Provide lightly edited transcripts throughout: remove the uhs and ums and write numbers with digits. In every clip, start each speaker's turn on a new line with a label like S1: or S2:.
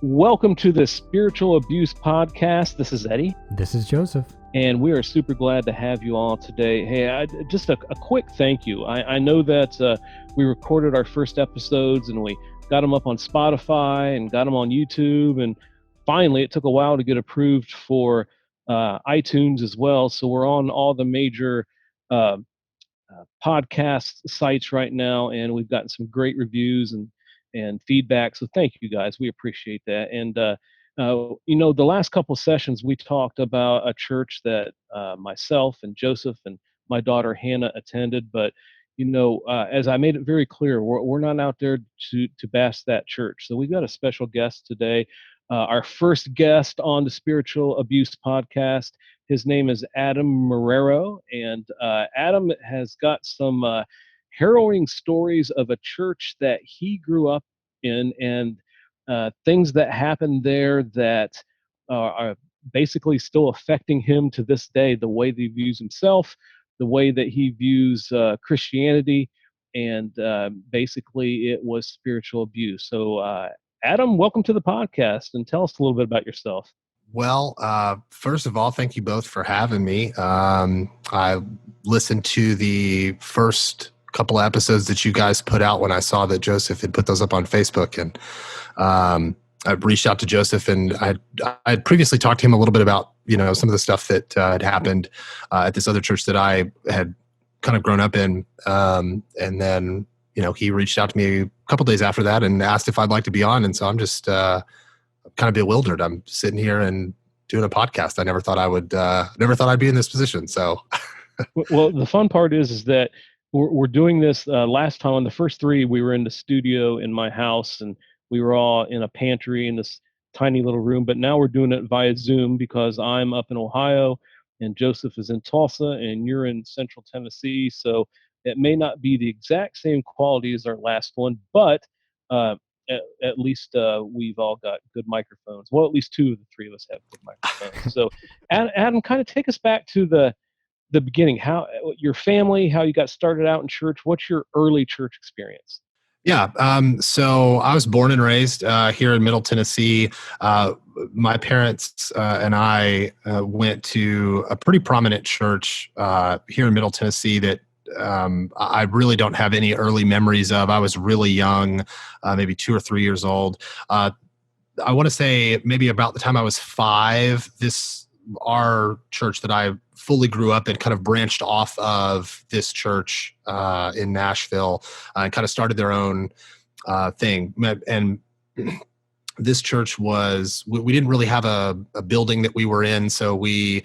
S1: Welcome to the Spiritual Abuse Podcast. This is Eddie.
S2: This is Joseph.
S1: And we are super glad to have you all today. Hey, just a quick thank you. I know that we recorded our first episodes and we got them up on Spotify and got them on YouTube. And finally, it took a while to get approved for iTunes as well. So we're on all the major podcast sites right now, and we've gotten some great reviews and feedback. So thank you guys. We appreciate that. And, the last couple sessions, we talked about a church that myself and Joseph and my daughter Hannah attended. But, as I made it very clear, we're not out there to bash that church. So we've got a special guest today. Our first guest on the Spiritual Abuse Podcast. His name is Adam Marrero, and Adam has got some harrowing stories of a church that he grew up in and things that happened there that are basically still affecting him to this day, the way that he views himself, the way that he views Christianity, and basically it was spiritual abuse. So Adam, welcome to the podcast, and tell us a little bit about yourself.
S3: Well, first of all, thank you both for having me. I listened to the first couple of episodes that you guys put out when I saw that Joseph had put those up on Facebook, and I reached out to Joseph, and I had previously talked to him a little bit about some of the stuff that had happened at this other church that I had kind of grown up in, and then he reached out to me a couple days after that and asked if I'd like to be on, and so I'm just kind of bewildered. I'm sitting here and doing a podcast. I never thought I'd be in this position. So,
S1: well, the fun part is that we're doing this. Last time on the first three, we were in the studio in my house, and we were all in a pantry in this tiny little room. But now we're doing it via Zoom because I'm up in Ohio, and Joseph is in Tulsa, and you're in Central Tennessee. So it may not be the exact same quality as our last one, but at least we've all got good microphones. Well, at least two of the three of us have good microphones. So Adam, kind of take us back to the beginning, how your family, how you got started out in church. What's your early church experience?
S3: Yeah. So I was born and raised here in Middle Tennessee. My parents and I went to a pretty prominent church here in Middle Tennessee that I really don't have any early memories of. I was really young, maybe 2 or 3 years old. I want to say maybe about the time I was 5, our church that I fully grew up in kind of branched off of this church in Nashville and kind of started their own thing. And this church we didn't really have a building that we were in, so we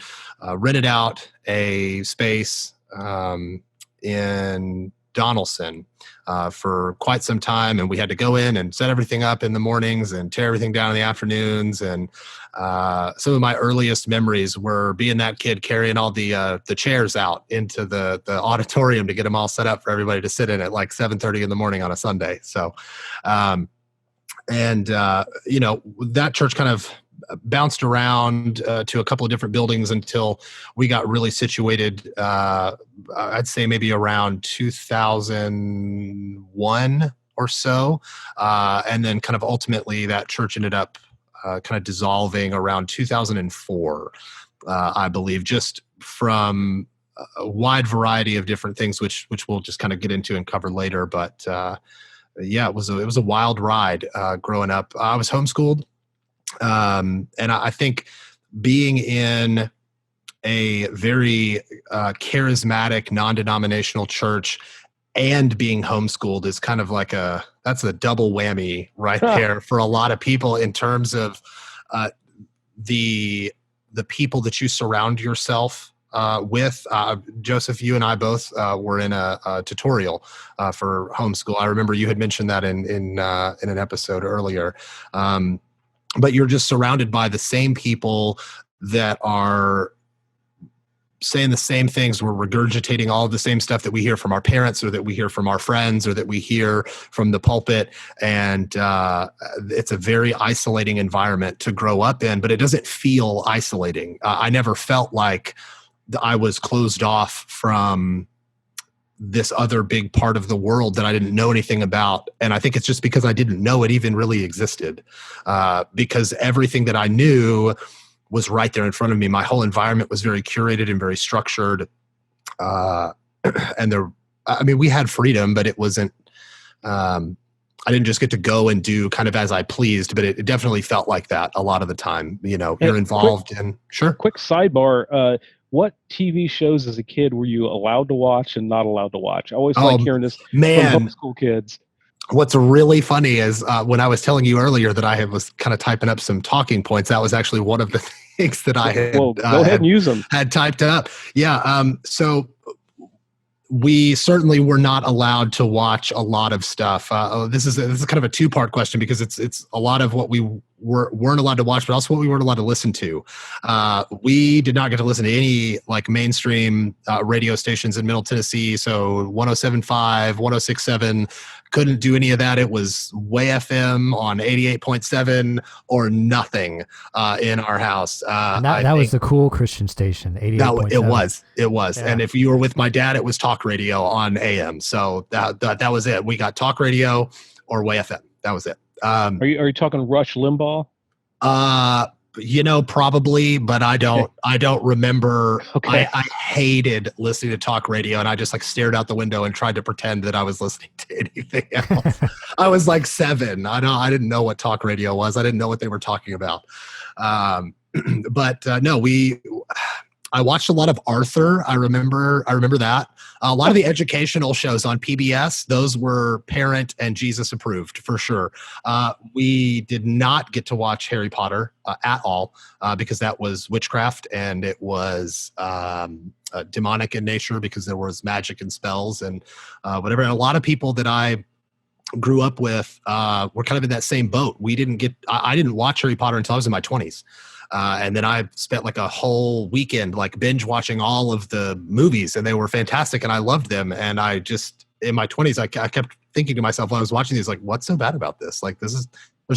S3: rented out a space in Donaldson for quite some time, and we had to go in and set everything up in the mornings and tear everything down in the afternoons. And some of my earliest memories were being that kid carrying all the chairs out into the auditorium to get them all set up for everybody to sit in at like 7:30 in the morning on a Sunday. So, that church kind of bounced around to a couple of different buildings until we got really situated, I'd say maybe around 2001 or so. And then kind of ultimately that church ended up kind of dissolving around 2004, I believe, just from a wide variety of different things, which we'll just kind of get into and cover later. But it was a wild ride growing up. I was homeschooled. And I think being in a very charismatic, non-denominational church and being homeschooled is kind of like that's a double whammy right there for a lot of people in terms of the people that you surround yourself with. Joseph, you and I both were in a tutorial for homeschool. I remember you had mentioned that in an episode earlier. But you're just surrounded by the same people that are saying the same things. We're regurgitating all of the same stuff that we hear from our parents or that we hear from our friends or that we hear from the pulpit. And it's a very isolating environment to grow up in, but it doesn't feel isolating. I never felt like I was closed off from this other big part of the world that I didn't know anything about. And I think it's just because I didn't know it even really existed, because everything that I knew was right there in front of me. My whole environment was very curated and very structured. And we had freedom, but it wasn't, I didn't just get to go and do kind of as I pleased, but it definitely felt like that a lot of the time. You're involved in. Sure.
S1: Quick sidebar. What TV shows as a kid were you allowed to watch and not allowed to watch? I always like hearing this from homeschool kids.
S3: What's really funny is when I was telling you earlier that I was kind of typing up some talking points, that was actually one of the things that I had.
S1: Well, go ahead and use them.
S3: Had typed up. Yeah. So we certainly were not allowed to watch a lot of stuff. This is kind of a two-part question, because it's a lot of what we weren't allowed to watch, but also what we weren't allowed to listen to. We did not get to listen to any like mainstream radio stations in Middle Tennessee. So 107.5, 106.7, couldn't do any of that. It was Way FM on 88.7 or nothing in our house.
S2: And that was the cool Christian station, 88.7.
S3: It was. Yeah. And if you were with my dad, it was talk radio on AM. So that was it. We got talk radio or Way FM. That was it.
S1: Are you talking Rush Limbaugh?
S3: Probably, but I don't remember.
S1: Okay.
S3: I hated listening to talk radio, and I just like stared out the window and tried to pretend that I was listening to anything else. I was like 7. I didn't know what talk radio was. I didn't know what they were talking about. But no, I watched a lot of Arthur. I remember that. A lot of the educational shows on PBS, those were parent and Jesus approved for sure. We did not get to watch Harry Potter at all because that was witchcraft, and it was demonic in nature because there was magic and spells and whatever. And a lot of people that I grew up with were kind of in that same boat. I didn't watch Harry Potter until I was in my 20s. And then I spent like a whole weekend like binge watching all of the movies, and they were fantastic and I loved them. And I just, in my 20s, I kept thinking to myself while I was watching these, like, what's so bad about this? Like, there's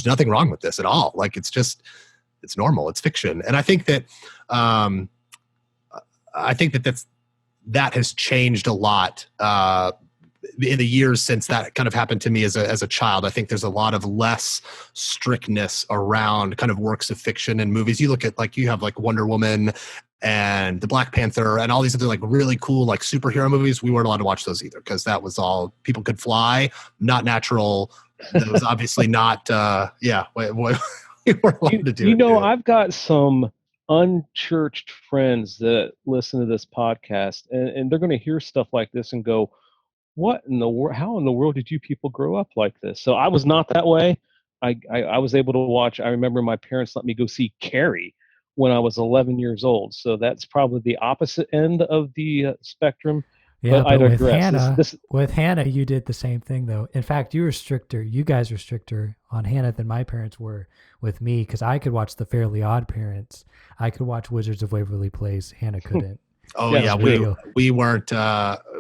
S3: nothing wrong with this at all. Like, it's normal. It's fiction. And I think that, that has changed a lot, in the years since that kind of happened to me as a child. I think there's a lot of less strictness around kind of works of fiction and movies. You look at you have like Wonder Woman and the Black Panther and all these other like really cool like superhero movies. We weren't allowed to watch those either because that was all people could fly, not natural. That was obviously not. We weren't allowed to do.
S1: I've got some unchurched friends that listen to this podcast, and they're going to hear stuff like this and go, what in the world? How in the world did you people grow up like this? So I was not that way. I was able to watch. I remember my parents let me go see Carrie when I was 11 years old. So that's probably the opposite end of the spectrum.
S2: Yeah, but with Hannah, with Hannah, you did the same thing though. In fact, you were stricter. You guys were stricter on Hannah than my parents were with me, because I could watch The Fairly Odd Parents. I could watch Wizards of Waverly Place. Hannah couldn't.
S3: Oh yeah, we weren't.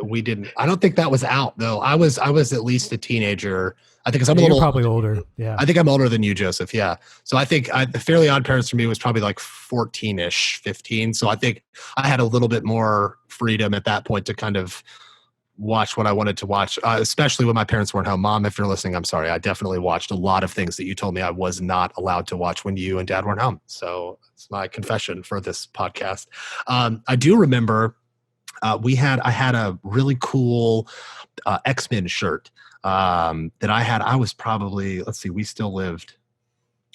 S3: We didn't. I don't think that was out though. I was at least a teenager. I think I'm a little
S2: probably older. Yeah,
S3: I think I'm older than you, Joseph. Yeah. So I think The Fairly Odd Parents for me was probably like 14-ish, 15. So I think I had a little bit more freedom at that point to kind of watch what I wanted to watch, especially when my parents weren't home. Mom, if you're listening, I'm sorry. I definitely watched a lot of things that you told me I was not allowed to watch when you and Dad weren't home. So it's my confession for this podcast. I do remember I had a really cool X-Men shirt that I had. I was probably, we still lived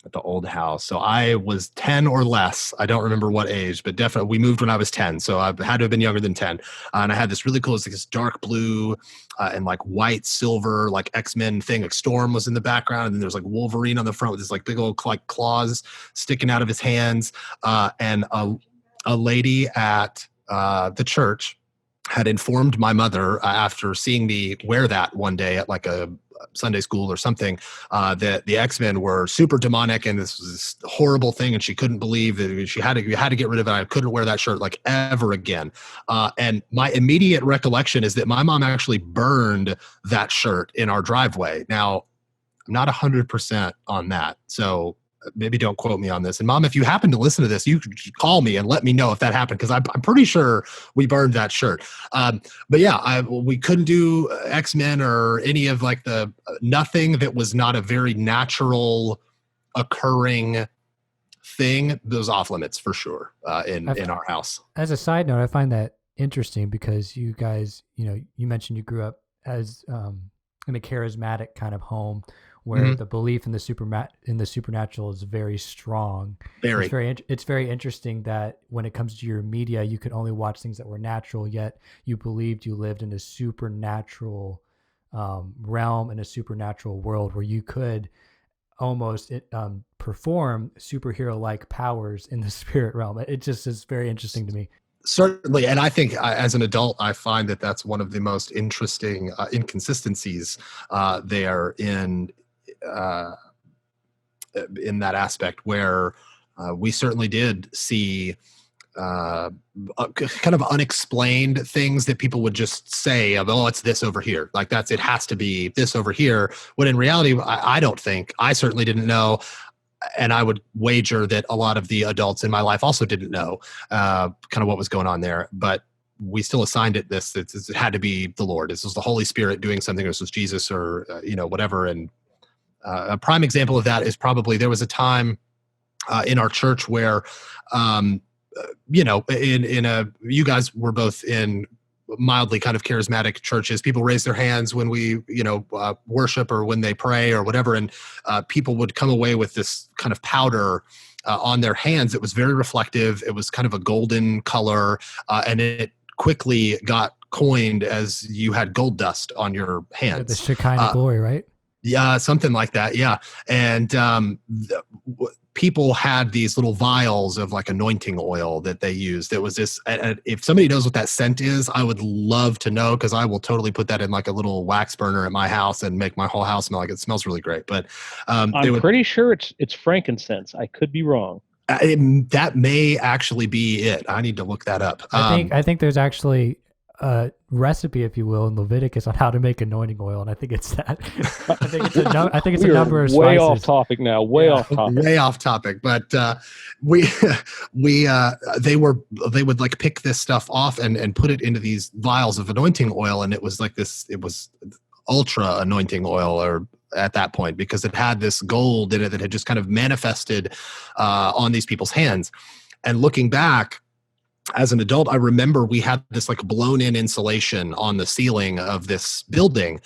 S3: at the old house. So I was 10 or less. I don't remember what age, but definitely we moved when I was 10. So I had to have been younger than 10. And I had this really cool, it's like this dark blue and like white, silver, like X-Men thing. Like Storm was in the background. And then there's like Wolverine on the front with this like big old like claws sticking out of his hands. And a lady at the church had informed my mother after seeing me wear that one day at like a Sunday school or something, that the X-Men were super demonic and this was this horrible thing, and she couldn't believe that you had to get rid of it. I couldn't wear that shirt like ever again. And my immediate recollection is that my mom actually burned that shirt in our driveway. Now, I'm not 100% on that. So maybe don't quote me on this. And Mom, if you happen to listen to this, you could call me and let me know if that happened, because I'm pretty sure we burned that shirt. But yeah, we couldn't do X-Men or any of like the nothing that was not a very natural occurring thing. Those off limits for sure in our house.
S2: As a side note, I find that interesting because you guys, you mentioned you grew up as in a charismatic kind of home where the belief in the supernatural is very strong. It's very interesting that when it comes to your media, you could only watch things that were natural, yet you believed you lived in a supernatural realm, in a supernatural world where you could almost perform superhero-like powers in the spirit realm. It just is very interesting to me.
S3: Certainly. And I think as an adult, I find that that's one of the most interesting inconsistencies there in that aspect, where we certainly did see kind of unexplained things that people would just say, oh, it's this over here. Like it has to be this over here. When in reality, I certainly didn't know. And I would wager that a lot of the adults in my life also didn't know kind of what was going on there. But we still assigned it this. It had to be the Lord. This was the Holy Spirit doing something. This was Jesus or, whatever. And a prime example of that is probably there was a time in our church where, you guys were both in mildly kind of charismatic churches. People raise their hands when we, worship or when they pray or whatever. And people would come away with this kind of powder on their hands. It was very reflective. It was kind of a golden color. And it quickly got coined as you had gold dust on your hands.
S2: The Shekinah glory, right?
S3: Yeah, something like that. Yeah. And people had these little vials of like anointing oil that they used. It was this, if somebody knows what that scent is, I would love to know, because I will totally put that in like a little wax burner at my house and make my whole house smell like it smells really great. But
S1: I'm pretty sure it's frankincense. I could be wrong.
S3: That may actually be it. I need to look that up.
S2: I think there's actually a recipe, if you will, in Leviticus on how to make anointing oil, and I think it's that. I think it's a number of spices.
S1: Way off topic now. Way off topic. But they would like pick this stuff off and put it into these vials of anointing oil, and it was like this. It was ultra anointing oil, or at that point, because it had this gold in it that had just kind of manifested on these people's hands. And looking back, as an adult, I remember we had this like blown in insulation on the ceiling of this building.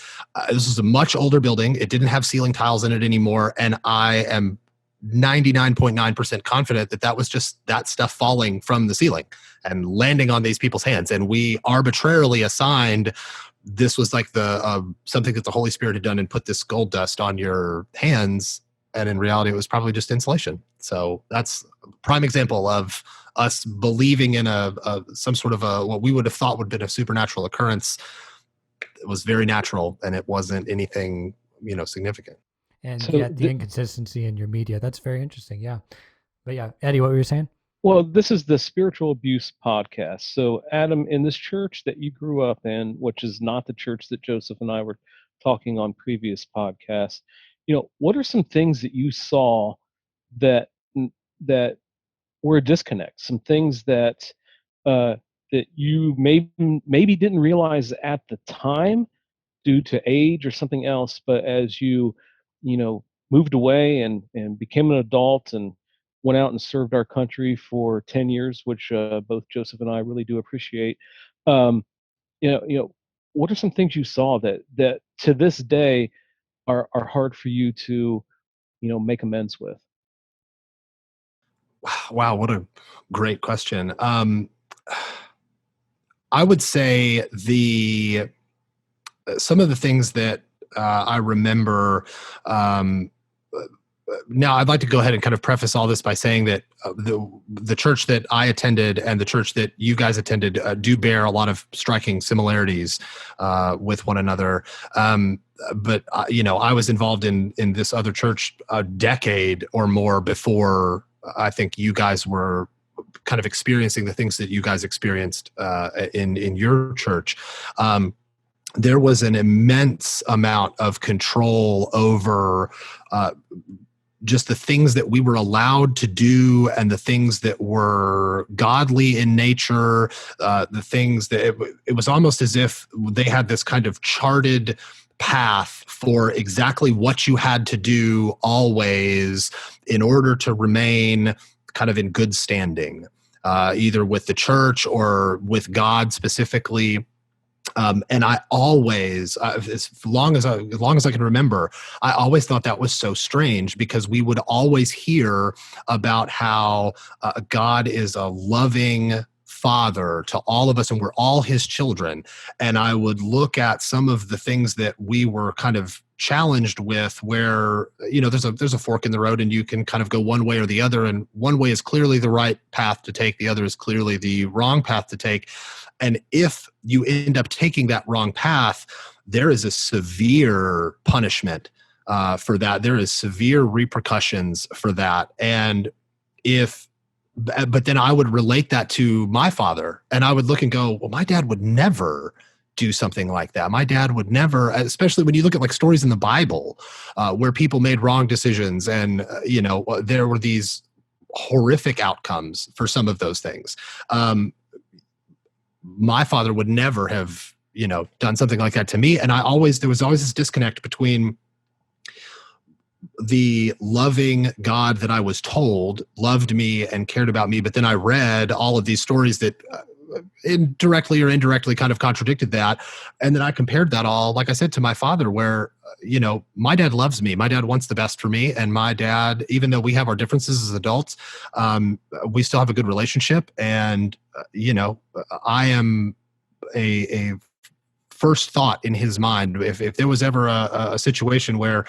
S1: This was a much older building. It didn't have ceiling tiles in it anymore. And I am 99.9% confident that was just that stuff falling from the ceiling and landing on these people's hands. And we arbitrarily assigned this was like the something that the Holy Spirit had done and put this gold dust on your hands. And in reality, it was probably just insulation. So that's a prime example of us believing in some sort of what we would have thought would have been a supernatural occurrence. It was very natural, and it wasn't anything, significant.
S2: And so the inconsistency in your media, that's very interesting. Yeah. But yeah, Eddie, what were you saying?
S1: Well, this is the Spiritual Abuse Podcast. So Adam, in this church that you grew up in, which is not the church that Joseph and I were talking on previous podcasts, what are some things that you saw that were a disconnect? Some things that you maybe didn't realize at the time due to age or something else, but as you moved away and became an adult and went out and served our country for 10 years, which both Joseph and I really do appreciate. What are some things you saw that to this day are hard for you to, make amends with?
S3: Wow, what a great question. I would say some of the things that I remember. Now, I'd like to go ahead and kind of preface all this by saying that the church that I attended and the church that you guys attended do bear a lot of striking similarities with one another. But I was involved in this other church a decade or more before I think you guys were kind of experiencing the things that you guys experienced in your church. There was an immense amount of control over just the things that we were allowed to do and the things that were godly in nature, the things that it was almost as if they had this kind of charted path for exactly what you had to do always in order to remain kind of in good standing, either with the church or with God specifically. And I always, as long as I can remember, I always thought that was so strange, because we would always hear about how God is a loving Father to all of us, and we're all His children. And I would look at some of the things that we were kind of challenged with, where there's a fork in the road, and you can kind of go one way or the other, and one way is clearly the right path to take, the other is clearly the wrong path to take. And if you end up taking that wrong path, there is a severe punishment for that. There is severe repercussions for that. But then I would relate that to my father, and I would look and go, well, my dad would never do something like that. My dad would never, especially when you look at like stories in the Bible where people made wrong decisions, and there were these horrific outcomes for some of those things. My father would never have, done something like that to me. And there was always this disconnect between the loving God that I was told loved me and cared about me, but then I read all of these stories that indirectly or indirectly kind of contradicted that. And then I compared that all, like I said, to my father, where, my dad loves me. My dad wants the best for me. And my dad, even though we have our differences as adults, we still have a good relationship. And, I am a first thought in his mind. If there was ever a situation where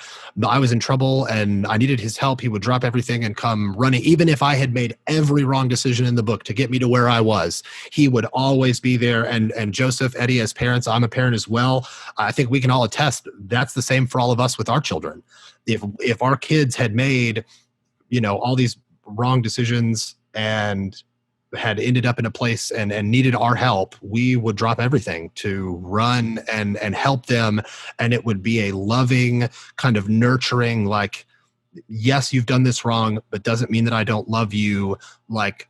S3: I was in trouble and I needed his help, he would drop everything and come running. Even if I had made every wrong decision in the book to get me to where I was, he would always be there. And Joseph, Eddie, as parents, I'm a parent as well. I think we can all attest that's the same for all of us with our children. If our kids had made, all these wrong decisions and had ended up in a place and needed our help, we would drop everything to run and help them. And it would be a loving, kind of nurturing, like, yes, you've done this wrong, but doesn't mean that I don't love you. Like,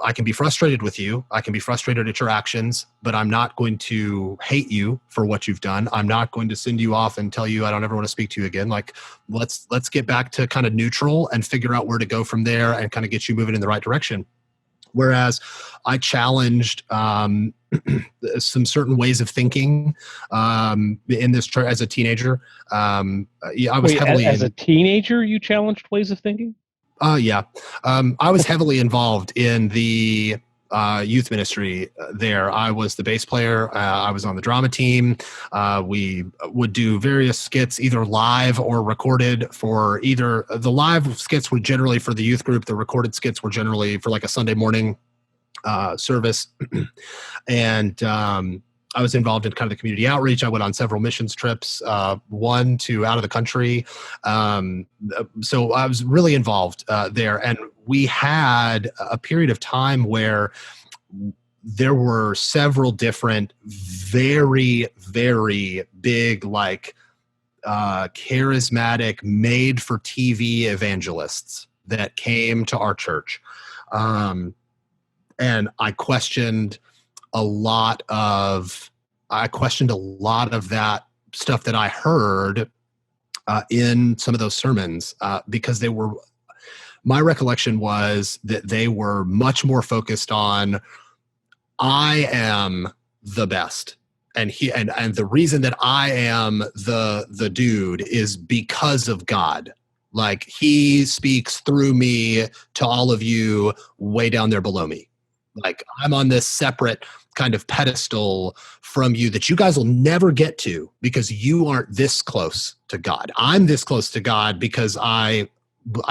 S3: I can be frustrated with you. I can be frustrated at your actions, but I'm not going to hate you for what you've done. I'm not going to send you off and tell you I don't ever want to speak to you again. Like, let's get back to kind of neutral and figure out where to go from there and kind of get you moving in the right direction. Whereas I challenged some certain ways of thinking in this as a teenager. I was heavily
S1: as a teenager. You challenged ways of thinking.
S3: Yeah, I was heavily involved in the youth ministry there. I was the bass player. I was on the drama team. We would do various skits, either live or recorded. For either the live skits were generally for the youth group. The recorded skits were generally for like a Sunday morning service. And I was involved in kind of the community outreach. I went on several missions trips, one to out of the country. So I was really involved there. And we had a period of time where there were several different very, very big, like charismatic, made for TV evangelists that came to our church. And I questioned a lot of that stuff that I heard in some of those sermons because my recollection was that they were much more focused on, I am the best. And the reason that I am the dude is because of God. Like, he speaks through me to all of you way down there below me. Like, I'm on this separate kind of pedestal from you that you guys will never get to because you aren't this close to God. I'm this close to God because I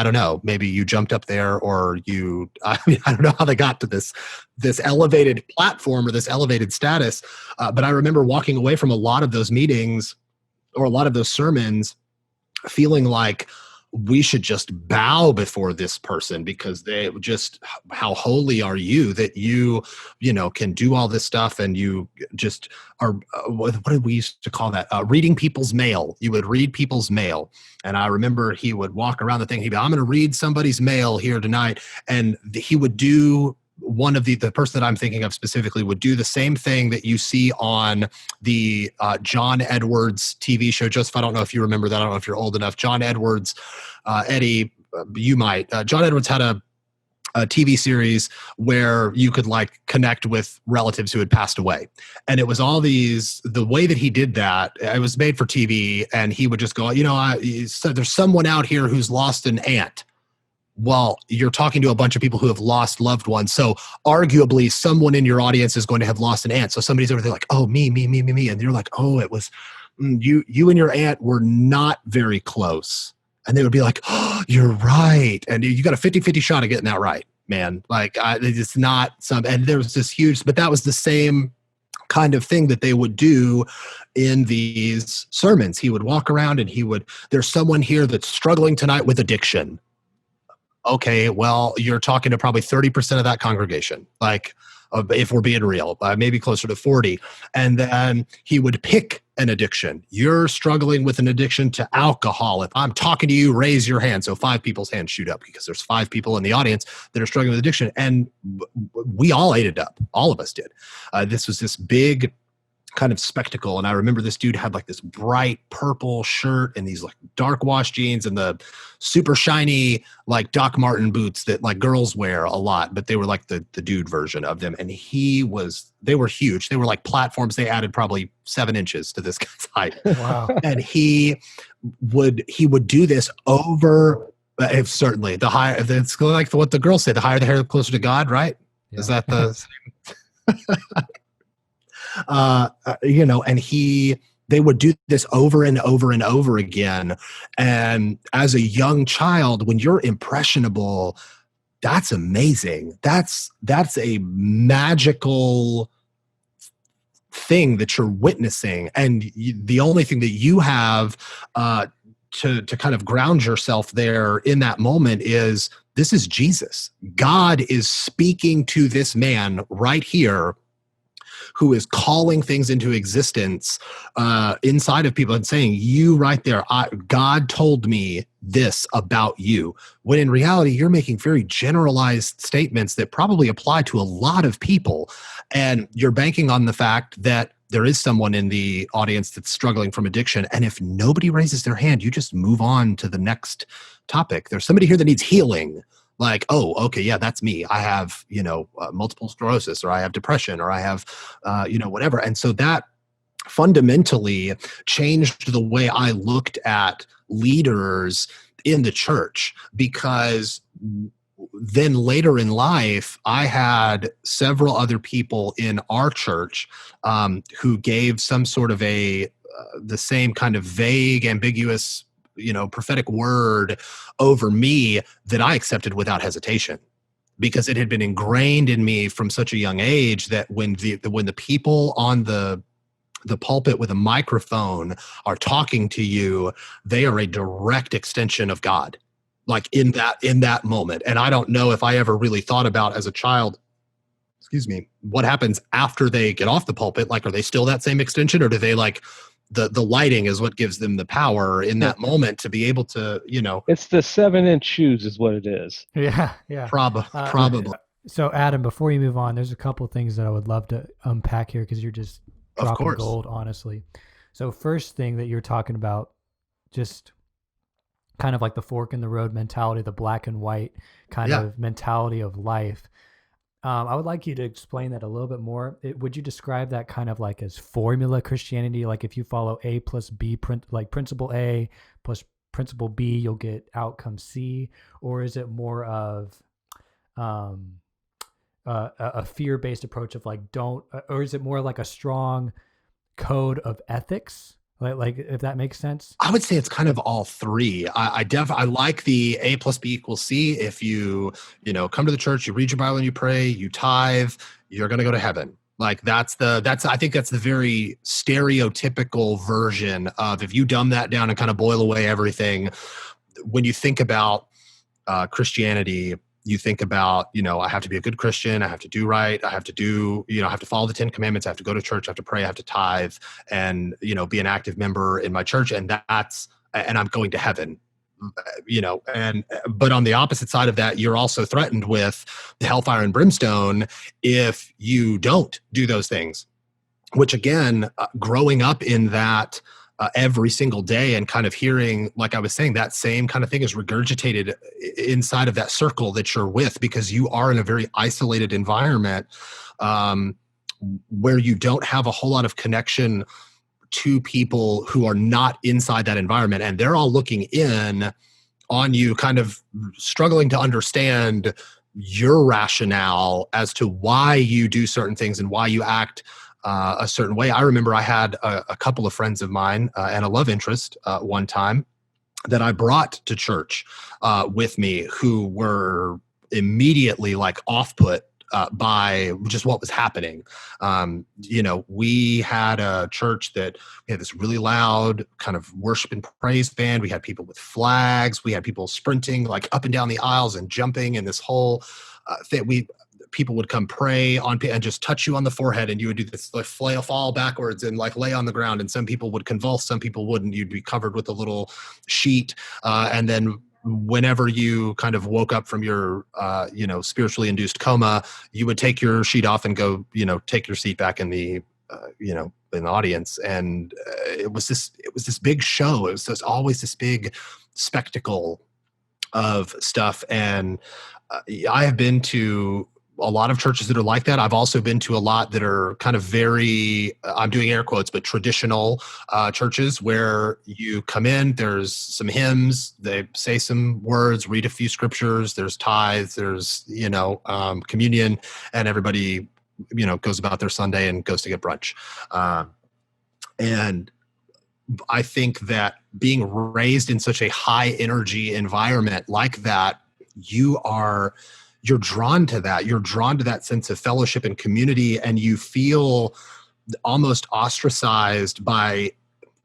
S3: don't know, maybe you jumped up there, or I don't know how they got to this elevated platform or this elevated status. But I remember walking away from a lot of those meetings or a lot of those sermons feeling like, we should just bow before this person because they just, how holy are you that you can do all this stuff, and you just are, what did we used to call that? Reading people's mail. You would read people's mail. And I remember he would walk around the thing. He'd be, I'm going to read somebody's mail here tonight. And he would do, one of the person that I'm thinking of specifically would do the same thing that you see on the John Edwards TV show. Joseph, I don't know if you remember that. I don't know if you're old enough. John Edwards, Eddie, you might. John Edwards had a TV series where you could like connect with relatives who had passed away. And it was all these, the way that he did that, it was made for TV, and he would just go, there's someone out here who's lost an aunt. Well, you're talking to a bunch of people who have lost loved ones. So arguably someone in your audience is going to have lost an aunt. So somebody's over there like, oh, me. And you're like, oh, it was you and your aunt were not very close. And they would be like, oh, you're right. And you got a 50-50 shot of getting that right, man. Like it's not some, and there was this huge, but that was the same kind of thing that they would do in these sermons. He would walk around and there's someone here that's struggling tonight with addiction. Okay, well, you're talking to probably 30% of that congregation, like if we're being real, maybe closer to 40. And then he would pick an addiction. You're struggling with an addiction to alcohol. If I'm talking to you, raise your hand. So 5 people's hands shoot up because there's 5 people in the audience that are struggling with addiction. And we all ate it up. All of us did. This was this big kind of spectacle. And I remember this dude had like this bright purple shirt and these like dark wash jeans and the super shiny like Doc Marten boots that like girls wear a lot, but they were like the dude version of them. And they were huge. They were like platforms. They added probably 7 inches to this guy's height.
S2: Wow.
S3: And he would do this over, certainly the higher, it's like what the girls say, the higher the hair, the closer to God, right? Yeah. Is that the and they would do this over and over and over again. And as a young child, when you're impressionable, that's amazing. That's a magical thing that you're witnessing. And the only thing that you have to kind of ground yourself there in that moment is, this is Jesus. God is speaking to this man right here, who is calling things into existence inside of people and saying, you right there, God told me this about you. When in reality, you're making very generalized statements that probably apply to a lot of people. And you're banking on the fact that there is someone in the audience that's struggling from addiction. And if nobody raises their hand, you just move on to the next topic. There's somebody here that needs healing. Like, oh, okay, yeah, that's me. I have, multiple sclerosis, or I have depression, or I have, whatever. And so that fundamentally changed the way I looked at leaders in the church, because then later in life, I had several other people in our church who gave some sort of the same kind of vague, ambiguous prophetic word over me that I accepted without hesitation, because it had been ingrained in me from such a young age that when the people on the pulpit with a microphone are talking to you, they are a direct extension of God, like in that moment. And I don't know if I ever really thought about as a child, what happens after they get off the pulpit. Like, are they still that same extension, or do they like the lighting is what gives them the power in that moment to be able to,
S1: It's the 7-inch shoes is what it is.
S2: Yeah.
S3: Probably.
S2: So Adam, before you move on, there's a couple things that I would love to unpack here, because you're just dropping gold, honestly. So first thing that you're talking about, just kind of like the fork in the road mentality, the black and white kind of mentality of life. I would like you to explain that a little bit more. Would you describe that kind of like as formula Christianity? Like if you follow A plus B, like principle A plus principle B, you'll get outcome C? Or is it more of a fear-based approach of like or is it more like a strong code of ethics? Like if that makes sense?
S3: I would say it's kind of all three. I like the A plus B equals C. If you come to the church, you read your Bible and you pray, you tithe, you're going to go to heaven. Like I think that's the very stereotypical version of, if you dumb that down and kind of boil away everything, when you think about Christianity, you think about, I have to be a good Christian. I have to do right. I have to do, I have to follow the 10 Commandments. I have to go to church. I have to pray. I have to tithe and, be an active member in my church. And and I'm going to heaven, but on the opposite side of that, you're also threatened with the hellfire and brimstone if you don't do those things, which again, growing up in that, every single day and kind of hearing, like I was saying, that same kind of thing is regurgitated inside of that circle that you're with, because you are in a very isolated environment where you don't have a whole lot of connection to people who are not inside that environment. And they're all looking in on you, kind of struggling to understand your rationale as to why you do certain things and why you act a certain way. I remember I had a couple of friends of mine and a love interest one time that I brought to church with me, who were immediately like off-put by just what was happening. We had a church that we had this really loud kind of worship and praise band. We had people with flags. We had people sprinting like up and down the aisles and jumping, and this whole thing. People would come pray on and just touch you on the forehead, and you would do this like fall backwards and like lay on the ground. And some people would convulse, some people wouldn't. You'd be covered with a little sheet. And then whenever you kind of woke up from your, spiritually induced coma, you would take your sheet off and go, take your seat back in the, in the audience. And it was this big show. It was just always this big spectacle of stuff. And I have been to a lot of churches that are like that. I've also been to a lot that are kind of very, I'm doing air quotes, but traditional churches where you come in, there's some hymns, they say some words, read a few scriptures, there's tithes, there's, communion, and everybody, goes about their Sunday and goes to get brunch. And I think that being raised in such a high energy environment like that, you're drawn to that. You're drawn to that sense of fellowship and community, and you feel almost ostracized by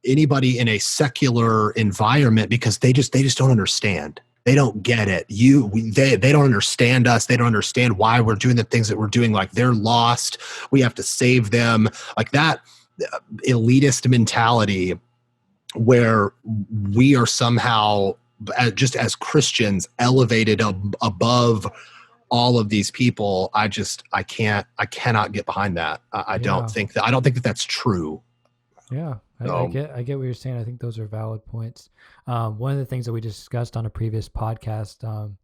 S3: anybody in a secular environment because they just don't understand. They don't get it. They don't understand us. They don't understand why we're doing the things that we're doing. Like, they're lost. We have to save them. Like that elitist mentality where we are somehow just as Christians elevated above all of these people. I cannot get behind that. I don't think that that's true.
S2: Yeah. I get what you're saying. I think those are valid points. One of the things that we discussed on a previous podcast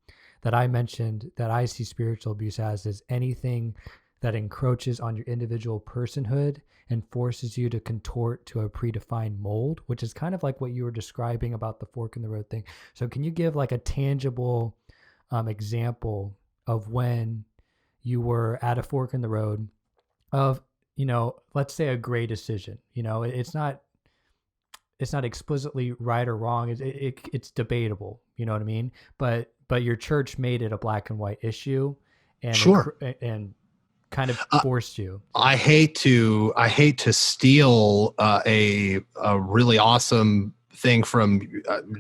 S2: that I mentioned that I see spiritual abuse as is anything that encroaches on your individual personhood and forces you to contort to a predefined mold, which is kind of like what you were describing about the fork in the road thing. So can you give like a tangible example of when you were at a fork in the road of, let's say a gray decision? It's not explicitly right or wrong. It's debatable. You know what I mean? But your church made it a black and white issue, and
S3: sure,
S2: and kind of forced you.
S3: I hate to steal a really awesome thing from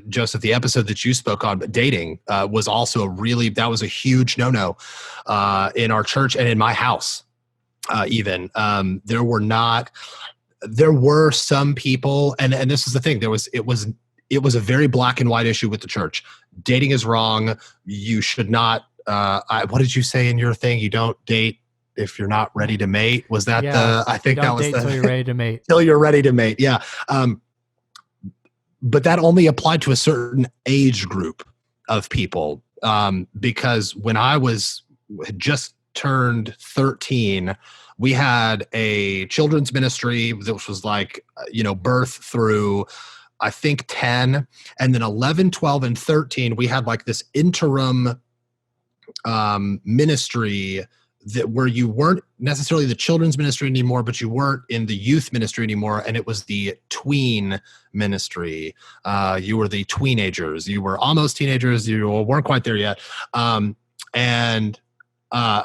S3: Joseph, the episode that you spoke on, but dating was also that was a huge no-no in our church and in my house. Even there were some people, and this is the thing. It was a very black and white issue with the church. Dating is wrong. You should not. What did you say in your thing? You don't date if you're not ready to mate. Was that I think that was
S2: until you're ready to mate.
S3: Till you're ready to mate. Yeah. But that only applied to a certain age group of people. Because when I had just turned 13, we had a children's ministry that was like, birth through, I think 10, and then 11, 12, and 13, we had like this interim ministry where you weren't necessarily the children's ministry anymore, but you weren't in the youth ministry anymore. And it was the tween ministry. You were the tweenagers. You were almost teenagers. You weren't quite there yet.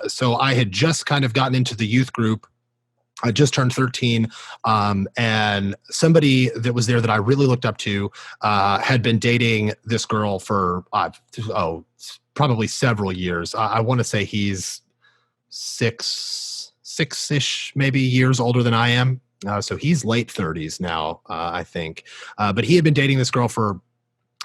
S3: So I had just kind of gotten into the youth group I just turned 13, and somebody that was there that I really looked up to had been dating this girl for, probably several years. I want to say he's six-ish maybe years older than I am. So he's late 30s now, I think. But he had been dating this girl for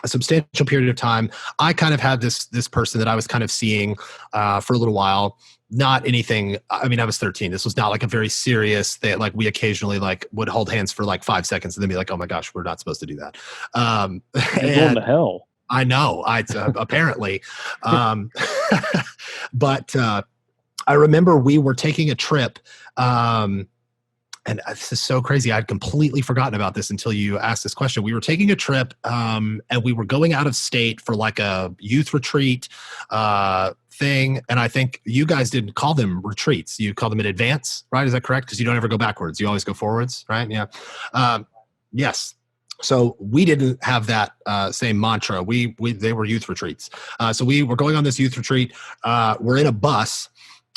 S3: a substantial period of time. I kind of had this person that I was kind of seeing for a little while. Not anything. I mean, I was 13. This was not like a very serious thing. Like we occasionally like would hold hands for like 5 seconds and then be like, "Oh my gosh, we're not supposed to do that."
S1: You're going to hell.
S3: I know. Apparently, but I remember we were taking a trip. And this is so crazy. I'd completely forgotten about this until you asked this question. We were taking a trip and we were going out of state for like a youth retreat thing. And I think you guys didn't call them retreats. You call them in advance, right? Is that correct? Because you don't ever go backwards. You always go forwards, right? Yeah. Yes. So we didn't have that same mantra. They were youth retreats. So we were going on this youth retreat. We're in a bus.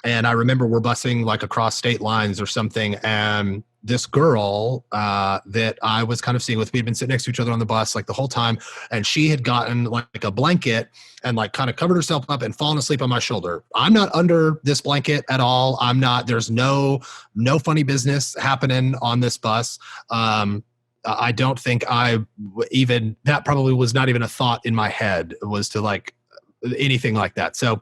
S3: And I remember we're busing like across state lines or something. And this girl that I was kind of seeing with, we had been sitting next to each other on the bus like the whole time. And she had gotten like a blanket and like kind of covered herself up and fallen asleep on my shoulder. I'm not under this blanket at all. There's no funny business happening on this bus. I don't think that probably was not even a thought in my head, was to like anything like that. So,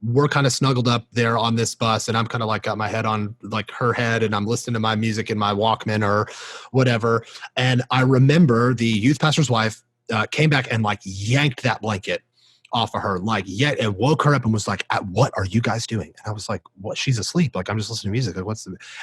S3: we're kind of snuggled up there on this bus, and I'm kind of like got my head on like her head, and I'm listening to my music in my Walkman or whatever. And I remember the youth pastor's wife came back and like yanked that blanket off of her, and woke her up and was like, "What are you guys doing?" And I was like, "What? She's asleep. Like, I'm just listening to music. Like,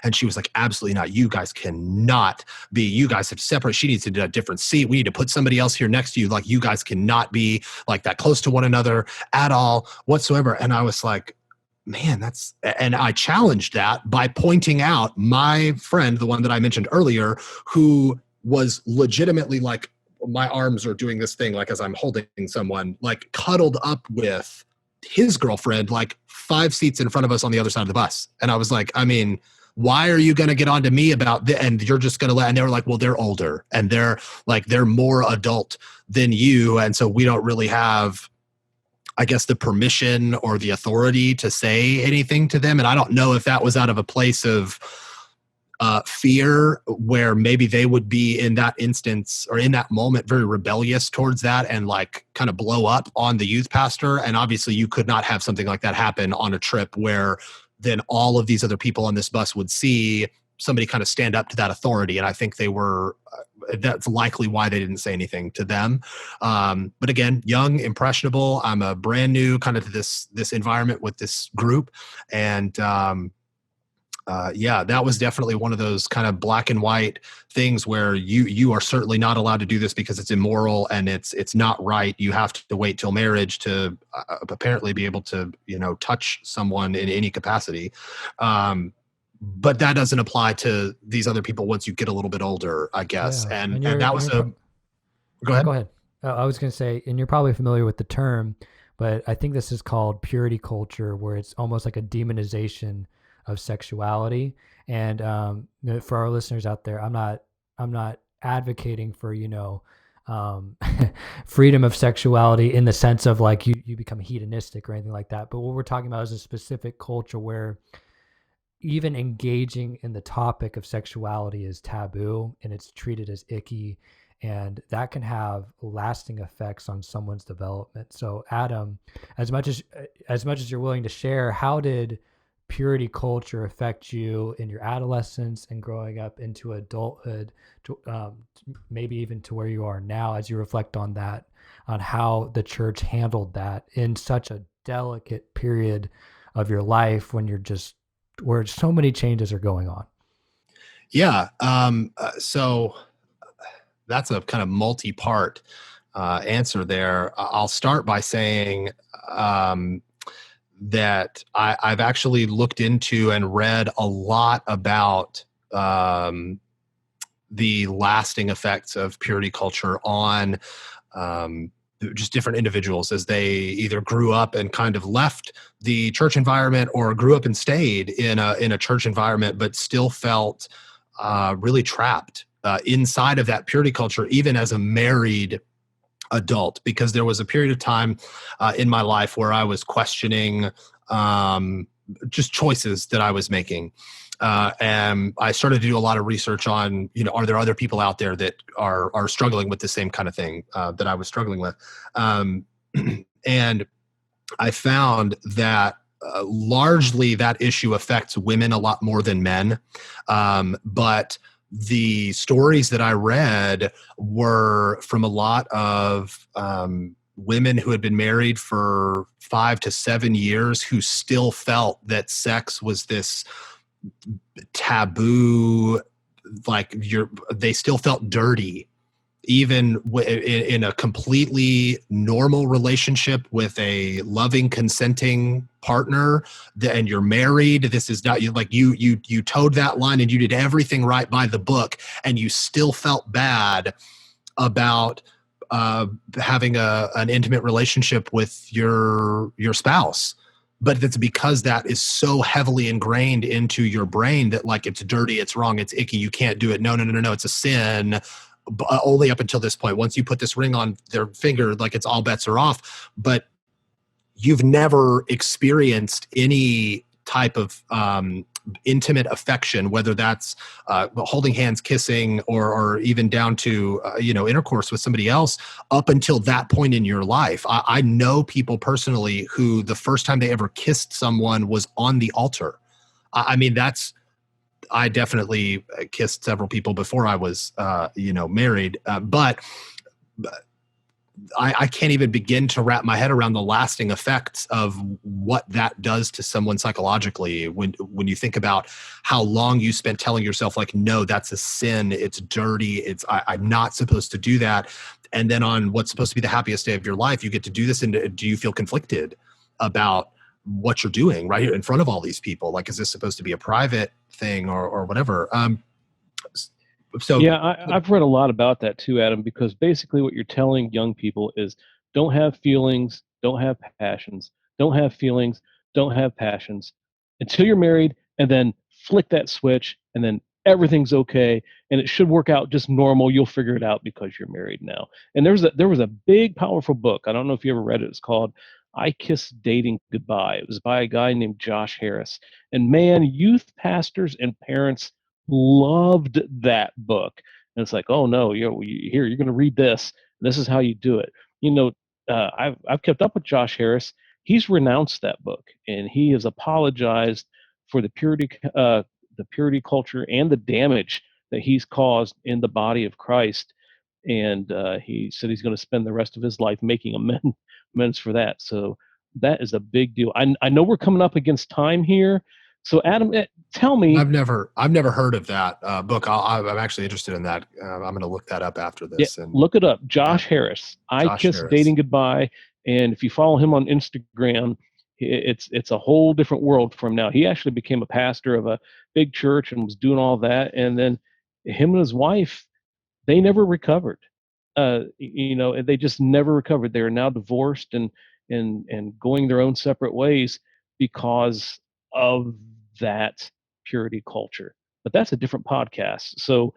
S3: And she was like, "Absolutely not. You guys cannot be, you guys have to separate. She needs to do a different seat. We need to put somebody else here next to you. Like, you guys cannot be like that close to one another at all whatsoever." And I was like, man, and I challenged that by pointing out my friend, the one that I mentioned earlier, who was legitimately like, my arms are doing this thing, like as I'm holding someone, like cuddled up with his girlfriend, like 5 seats in front of us on the other side of the bus. And I was like, I mean, why are you going to get on to me about this? And you're just going to and they were like, well, they're older and they're more adult than you. And so we don't really have, I guess, the permission or the authority to say anything to them. And I don't know if that was out of a place of fear, where maybe they would be in that instance or in that moment very rebellious towards that and like kind of blow up on the youth pastor. And obviously you could not have something like that happen on a trip where then all of these other people on this bus would see somebody kind of stand up to that authority. And I think that's likely why they didn't say anything to them. But again, young, impressionable. I'm a brand new kind of to this environment with this group. And that was definitely one of those kind of black and white things where you are certainly not allowed to do this because it's immoral and it's not right. You have to wait till marriage to apparently be able to, touch someone in any capacity. But that doesn't apply to these other people once you get a little bit older, I guess. Yeah. And that was go ahead.
S2: Go ahead. I was going to say, and you're probably familiar with the term, but I think this is called purity culture, where it's almost like a demonization of sexuality. And for our listeners out there, I'm not advocating for freedom of sexuality in the sense of like you become hedonistic or anything like that. But what we're talking about is a specific culture where even engaging in the topic of sexuality is taboo and it's treated as icky, and that can have lasting effects on someone's development. So Adam, as much as you're willing to share, how did purity culture affect you in your adolescence and growing up into adulthood, maybe even to where you are now, as you reflect on that, on how the church handled that in such a delicate period of your life when where so many changes are going on?
S3: Yeah. So that's a kind of multi-part answer there. I'll start by saying, that I've actually looked into and read a lot about the lasting effects of purity culture on just different individuals as they either grew up and kind of left the church environment or grew up and stayed in a church environment, but still felt really trapped inside of that purity culture, even as a married adult, because there was a period of time in my life where I was questioning just choices that I was making. And I started to do a lot of research on, are there other people out there that are struggling with the same kind of thing that I was struggling with? And I found that largely that issue affects women a lot more than men. But the stories that I read were from a lot of women who had been married for 5 to 7 years who still felt that sex was this taboo, like they still felt dirty, even in a completely normal relationship with a loving, consenting partner, and you're married. This is not you towed that line and you did everything right by the book, and you still felt bad about having an intimate relationship with your spouse. But it's because that is so heavily ingrained into your brain that like it's dirty, it's wrong, it's icky, you can't do it. No, it's a sin. Only up until this point. Once you put this ring on their finger, like it's all bets are off. But you've never experienced any type of intimate affection, whether that's holding hands, kissing, or even down to intercourse with somebody else up until that point in your life. I know people personally who the first time they ever kissed someone was on the altar. I definitely kissed several people before I was married, but I can't even begin to wrap my head around the lasting effects of what that does to someone psychologically when you think about how long you spent telling yourself like, no, that's a sin, it's dirty, I'm not supposed to do that. And then on what's supposed to be the happiest day of your life, you get to do this, and do you feel conflicted about what you're doing right here in front of all these people? Like, is this supposed to be a private thing or whatever?
S1: I've read a lot about that too, Adam, because basically what you're telling young people is don't have feelings, don't have passions, don't have feelings, don't have passions until you're married, and then flick that switch, and then everything's okay, and it should work out just normal. You'll figure it out because you're married now. And there was a big, powerful book. I don't know if you ever read it. It's called I Kissed Dating Goodbye. It was by a guy named Josh Harris. And man, youth pastors and parents loved that book. And it's like, oh no, you're going to read this. This is how you do it. I've kept up with Josh Harris. He's renounced that book, and he has apologized for the purity culture and the damage that he's caused in the body of Christ. And he said he's going to spend the rest of his life making amends for that. So that is a big deal. I know we're coming up against time here. So Adam, tell me.
S3: I've never heard of that book. I'm actually interested in that. I'm going to look that up after this.
S1: Yeah, and look it up. Josh Harris. I Kissed Dating Goodbye. And if you follow him on Instagram, it's a whole different world for him now. He actually became a pastor of a big church and was doing all that. And then him and his wife, they never recovered. They just never recovered. They are now divorced and going their own separate ways because of that purity culture. But that's a different podcast. So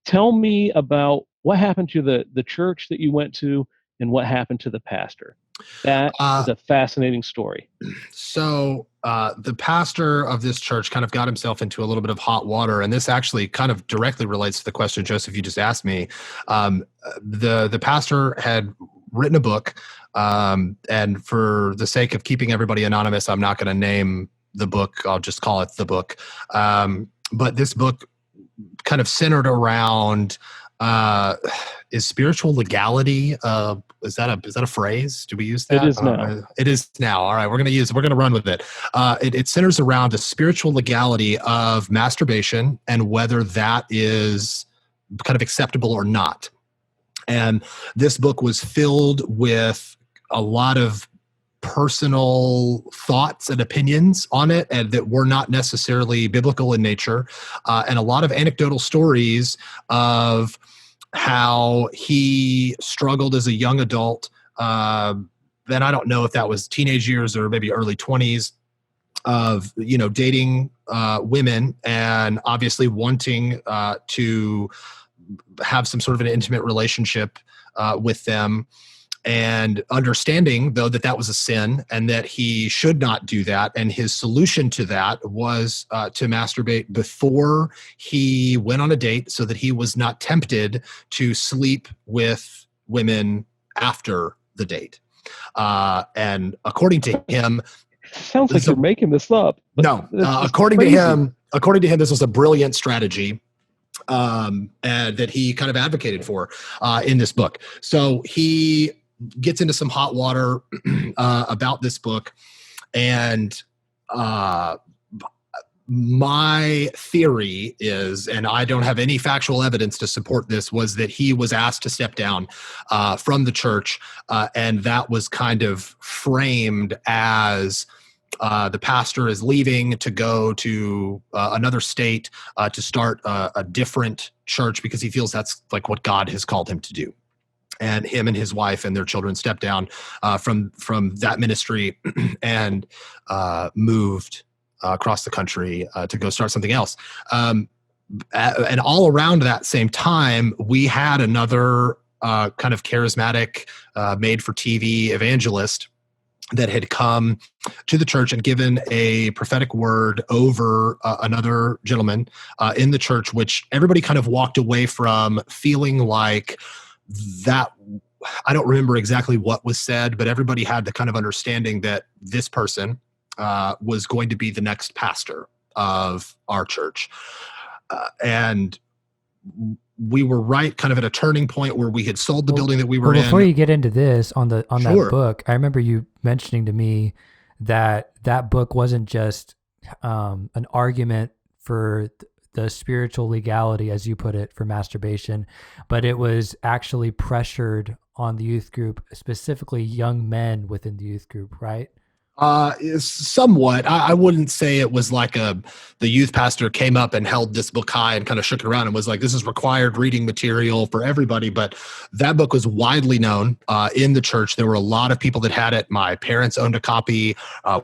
S1: tell me about what happened to the church that you went to and what happened to the pastor. That is a fascinating story.
S3: So the pastor of this church kind of got himself into a little bit of hot water, and this actually kind of directly relates to the question, Joseph, you just asked me. The pastor had written a book, and for the sake of keeping everybody anonymous, I'm not going to name the book. I'll just call it the book. But this book kind of centered around is spiritual legality. Is that a phrase? Do we use that?
S1: It is now.
S3: It is now. All right, we're going to run with it. It centers around the spiritual legality of masturbation and whether that is kind of acceptable or not. And this book was filled with a lot of personal thoughts and opinions on it, and that were not necessarily biblical in nature, and a lot of anecdotal stories of how he struggled as a young adult. Then I don't know if that was teenage years or maybe early 20s of, dating women and obviously wanting to have some sort of an intimate relationship with them, and understanding though that was a sin and that he should not do that. And his solution to that was to masturbate before he went on a date so that he was not tempted to sleep with women after the date. And according to him,
S1: sounds like you're making this up.
S3: No, according to him, this was a brilliant strategy and that he kind of advocated for in this book. So he gets into some hot water about this book, and my theory is, and I don't have any factual evidence to support this, was that he was asked to step down from the church, and that was kind of framed as the pastor is leaving to go to another state to start a different church because he feels that's like what God has called him to do. And him and his wife and their children stepped down from that ministry and moved across the country to go start something else. And all around that same time, we had another kind of charismatic, made-for-TV evangelist that had come to the church and given a prophetic word over another gentleman in the church, which everybody kind of walked away from feeling like that. I don't remember exactly what was said, but everybody had the kind of understanding that this person was going to be the next pastor of our church. And we were right kind of at a turning point where we had sold the building that we were in.
S2: Before you get into this on that book, I remember you mentioning to me that book wasn't just an argument for the spiritual legality, as you put it, for masturbation, but it was actually pressured on the youth group, specifically young men within the youth group, right?
S3: Somewhat. I wouldn't say it was like the youth pastor came up and held this book high and kind of shook it around and was like, this is required reading material for everybody. But that book was widely known in the church. There were a lot of people that had it. My parents owned a copy.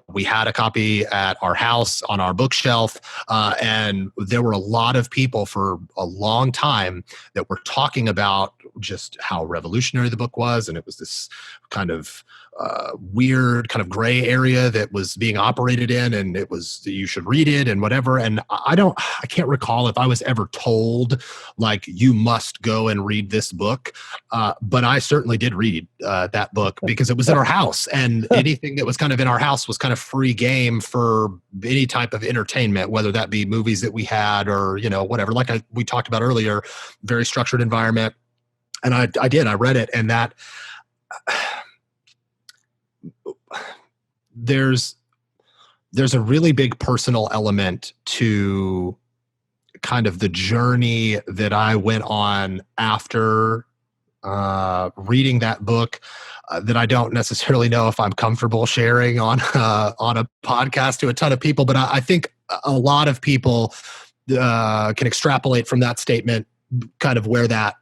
S3: We had a copy at our house on our bookshelf. And there were a lot of people for a long time that were talking about just how revolutionary the book was. And it was this kind of weird kind of gray area that was being operated in, and it was, you should read it and whatever. And I can't recall if I was ever told like, you must go and read this book. But I certainly did read that book because it was in our house, and anything that was kind of in our house was kind of free game for any type of entertainment, whether that be movies that we had or, whatever. Like we talked about earlier, very structured environment. And I read it, and that there's a really big personal element to kind of the journey that I went on after reading that book that I don't necessarily know if I'm comfortable sharing on a podcast to a ton of people, but I think a lot of people can extrapolate from that statement kind of where that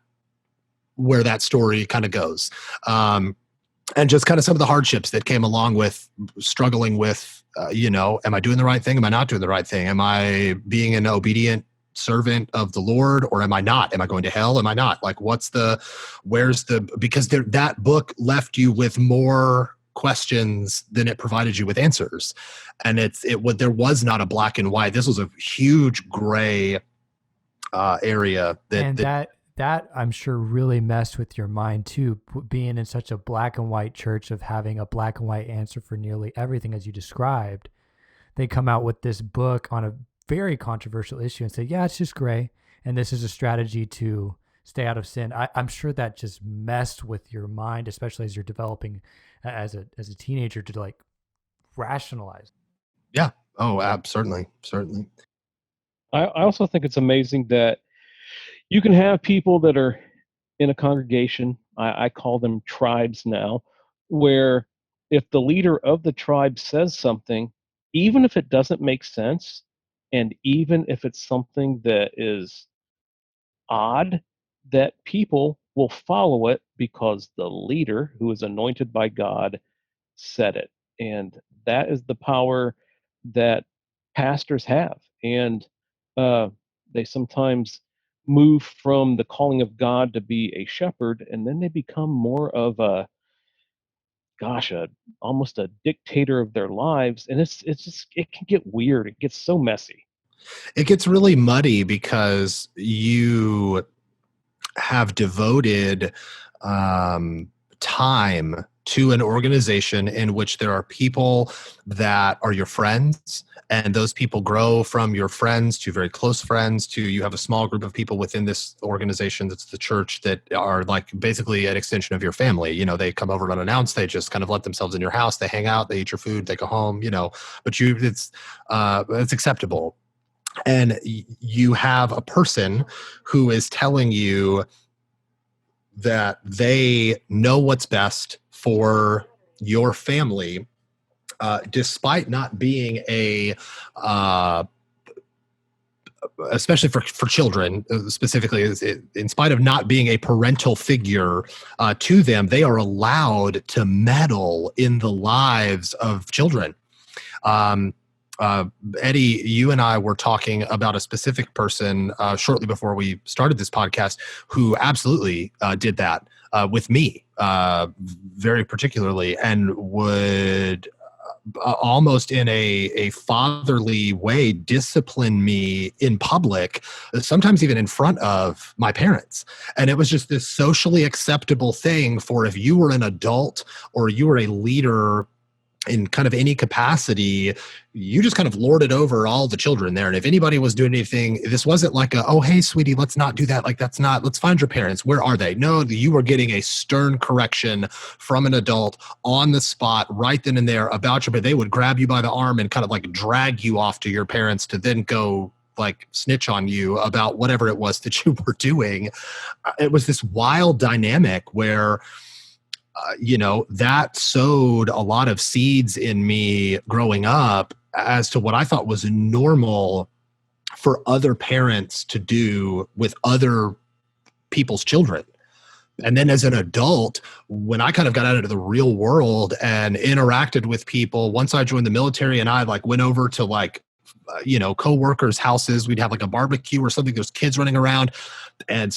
S3: story kind of goes. And just kind of some of the hardships that came along with struggling with, am I doing the right thing? Am I not doing the right thing? Am I being an obedient servant of the Lord, or am I not? Am I going to hell? Am I not? Like, because that book left you with more questions than it provided you with answers. And there was not a black and white. This was a huge gray area
S2: that I'm sure really messed with your mind too, being in such a black and white church, of having a black and white answer for nearly everything as you described. They come out with this book on a very controversial issue and say, yeah, it's just gray, and this is a strategy to stay out of sin. I'm sure that just messed with your mind, especially as you're developing as a teenager, to like rationalize.
S3: Yeah. Oh, certainly.
S1: I also think it's amazing that you can have people that are in a congregation, I call them tribes now, where if the leader of the tribe says something, even if it doesn't make sense, and even if it's something that is odd, that people will follow it because the leader, who is anointed by God, said it. And that is the power that pastors have. And they sometimes move from the calling of God to be a shepherd, and then they become more of a, gosh, almost a dictator of their lives. And it's just, it can get weird. It gets so messy.
S3: It gets really muddy because you have devoted time to an organization in which there are people that are your friends, and those people grow from your friends to very close friends to, you have a small group of people within this organization that's the church that are like basically an extension of your family. You know, they come over unannounced, they just kind of let themselves in your house, they hang out, they eat your food, they go home, you know, but it's acceptable. And you have a person who is telling you that they know what's best for your family, despite not being especially for children specifically, in spite of not being a parental figure to them, they are allowed to meddle in the lives of children. Eddie, you and I were talking about a specific person shortly before we started this podcast who absolutely did that with me, very particularly, and would almost in a fatherly way discipline me in public, sometimes even in front of my parents. And it was just this socially acceptable thing for, if you were an adult or you were a leader in kind of any capacity, you just kind of lorded over all the children there. And if anybody was doing anything, this wasn't like oh, hey, sweetie, let's not do that. Like, let's find your parents. Where are they? No, you were getting a stern correction from an adult on the spot right then and there about your, but they would grab you by the arm and kind of like drag you off to your parents to then go like snitch on you about whatever it was that you were doing. It was this wild dynamic where that sowed a lot of seeds in me growing up as to what I thought was normal for other parents to do with other people's children. And then as an adult, when I kind of got out into the real world and interacted with people, once I joined the military and I like went over to like, co-workers' houses, we'd have like a barbecue or something, there's kids running around, and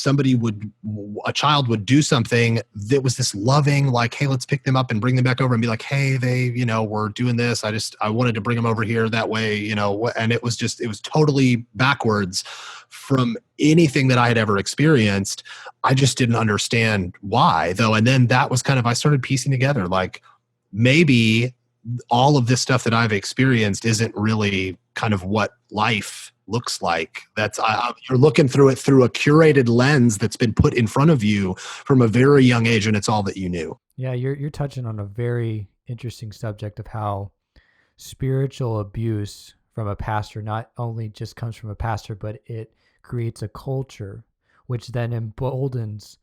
S3: a child would do something that was this loving, like, hey, let's pick them up and bring them back over and be like, hey, they, were doing this. I wanted to bring them over here that way, and it was totally backwards from anything that I had ever experienced. I just didn't understand why though. And then that was kind of, I started piecing together, like maybe all of this stuff that I've experienced isn't really kind of what life looks like. You're looking through it through a curated lens that's been put in front of you from a very young age, and it's all that you knew.
S2: Yeah, you're touching on a very interesting subject of how spiritual abuse from a pastor not only just comes from a pastor, but it creates a culture which then emboldens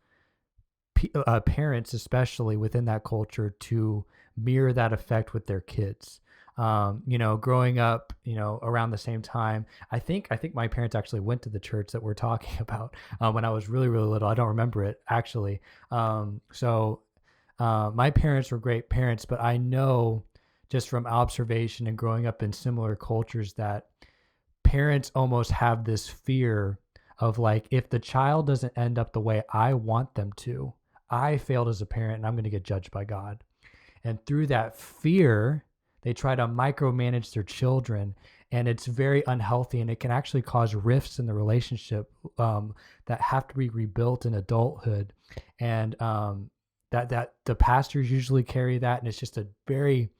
S2: parents, especially within that culture, to mirror that effect with their kids. Growing up, around the same time, I think my parents actually went to the church that we're talking about when I was really, really little. I don't remember it actually. My parents were great parents, but I know just from observation and growing up in similar cultures that parents almost have this fear of like, if the child doesn't end up the way I want them to, I failed as a parent and I'm going to get judged by God. And through that fear, they try to micromanage their children, and it's very unhealthy, and it can actually cause rifts in the relationship that have to be rebuilt in adulthood. And that the pastors usually carry that, and it's just a very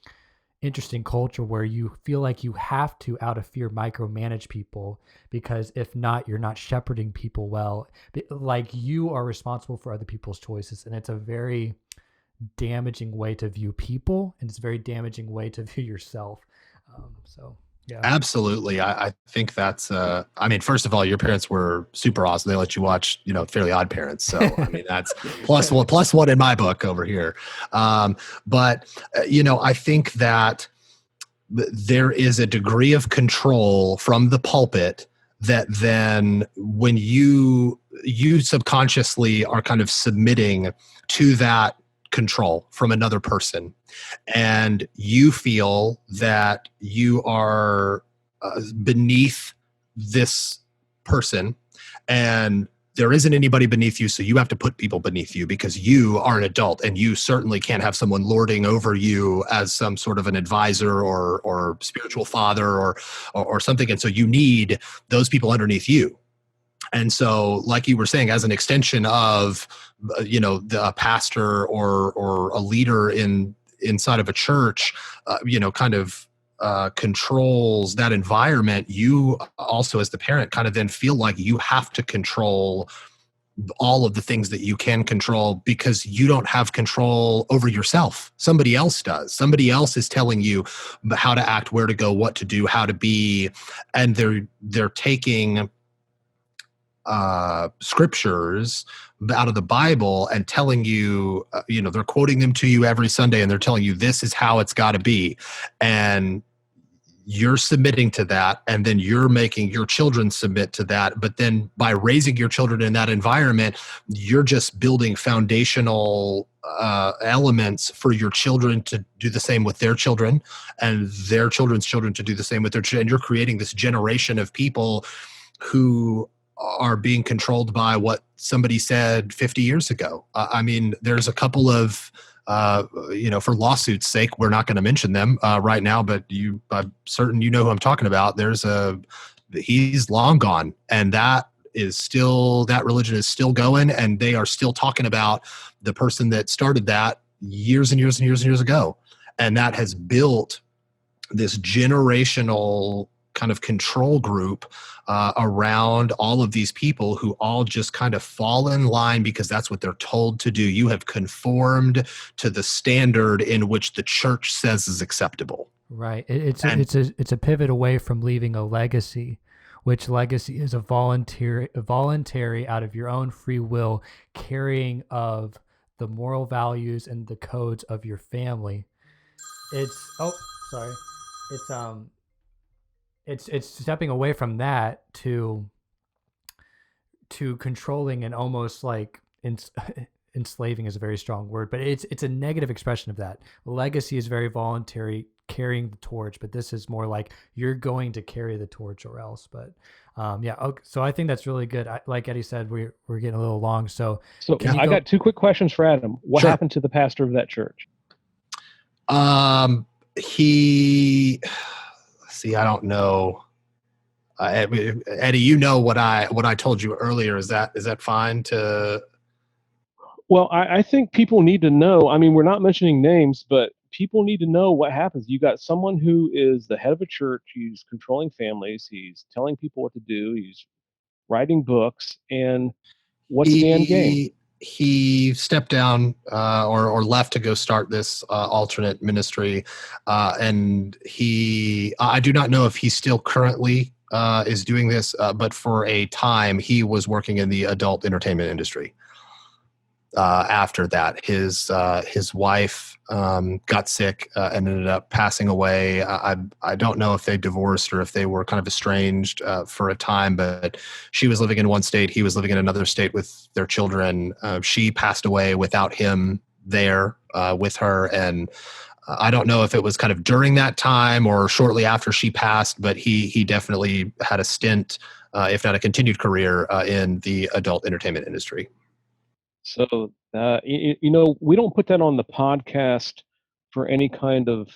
S2: interesting culture where you feel like you have to, out of fear, micromanage people, because if not, you're not shepherding people well. Like, you are responsible for other people's choices, and it's a very damaging way to view people, and it's a very damaging way to view yourself. Yeah, absolutely.
S3: I think that's first of all, your parents were super awesome. They let you watch Fairly Odd Parents, so I mean that's plus one in my book over here. But I think that there is a degree of control from the pulpit that then when you subconsciously are kind of submitting to that control from another person, and you feel that you are beneath this person, and there isn't anybody beneath you, so you have to put people beneath you because you are an adult, and you certainly can't have someone lording over you as some sort of an advisor or spiritual father or something. And so you need those people underneath you. And so, like you were saying, as an extension of, the pastor or a leader inside of a church, kind of controls that environment, you also, as the parent, kind of then feel like you have to control all of the things that you can control because you don't have control over yourself. Somebody else does. Somebody else is telling you how to act, where to go, what to do, how to be, and they're taking scriptures out of the Bible and telling you, they're quoting them to you every Sunday, and they're telling you this is how it's got to be, and you're submitting to that, and then you're making your children submit to that. But then by raising your children in that environment, you're just building foundational elements for your children to do the same with their children, and their children's children to do the same with their children. And you're creating this generation of people who are being controlled by what somebody said 50 years ago. There's a couple of for lawsuits' sake, we're not going to mention them right now, but I'm certain you know who I'm talking about. He's long gone, and that religion is still going, and they are still talking about the person that started that years and years and years and years ago. And that has built this generational kind of control group around all of these people who all just kind of fall in line because that's what they're told to do. You have conformed to the standard in which the church says is acceptable.
S2: Right. It's a pivot away from leaving a legacy, which legacy is a voluntary out of your own free will carrying of the moral values and the codes of your family. It's stepping away from that to controlling and almost like enslaving is a very strong word, but it's a negative expression of that. Legacy is very voluntary, carrying the torch, but this is more like you're going to carry the torch or else. But so I think that's really good. Like Eddie said, we're getting a little long. So
S1: I got two quick questions for Adam. What happened to the pastor of that church?
S3: I don't know. Eddie, you know what I told you earlier. Is that fine to?
S1: Well, I think people need to know. I mean, we're not mentioning names, but people need to know what happens. You got someone who is the head of a church. He's controlling families. He's telling people what to do. He's writing books. And what's the end game?
S3: He stepped down or left to go start this alternate ministry. And I do not know if he still currently is doing this, but for a time he was working in the adult entertainment industry. After that, his wife got sick and ended up passing away. I don't know if they divorced or if they were kind of estranged for a time, but she was living in one state. He was living in another state with their children. She passed away without him there with her. And I don't know if it was kind of during that time or shortly after she passed, but he definitely had a stint, if not a continued career, in the adult entertainment industry.
S1: So, we don't put that on the podcast for any kind of,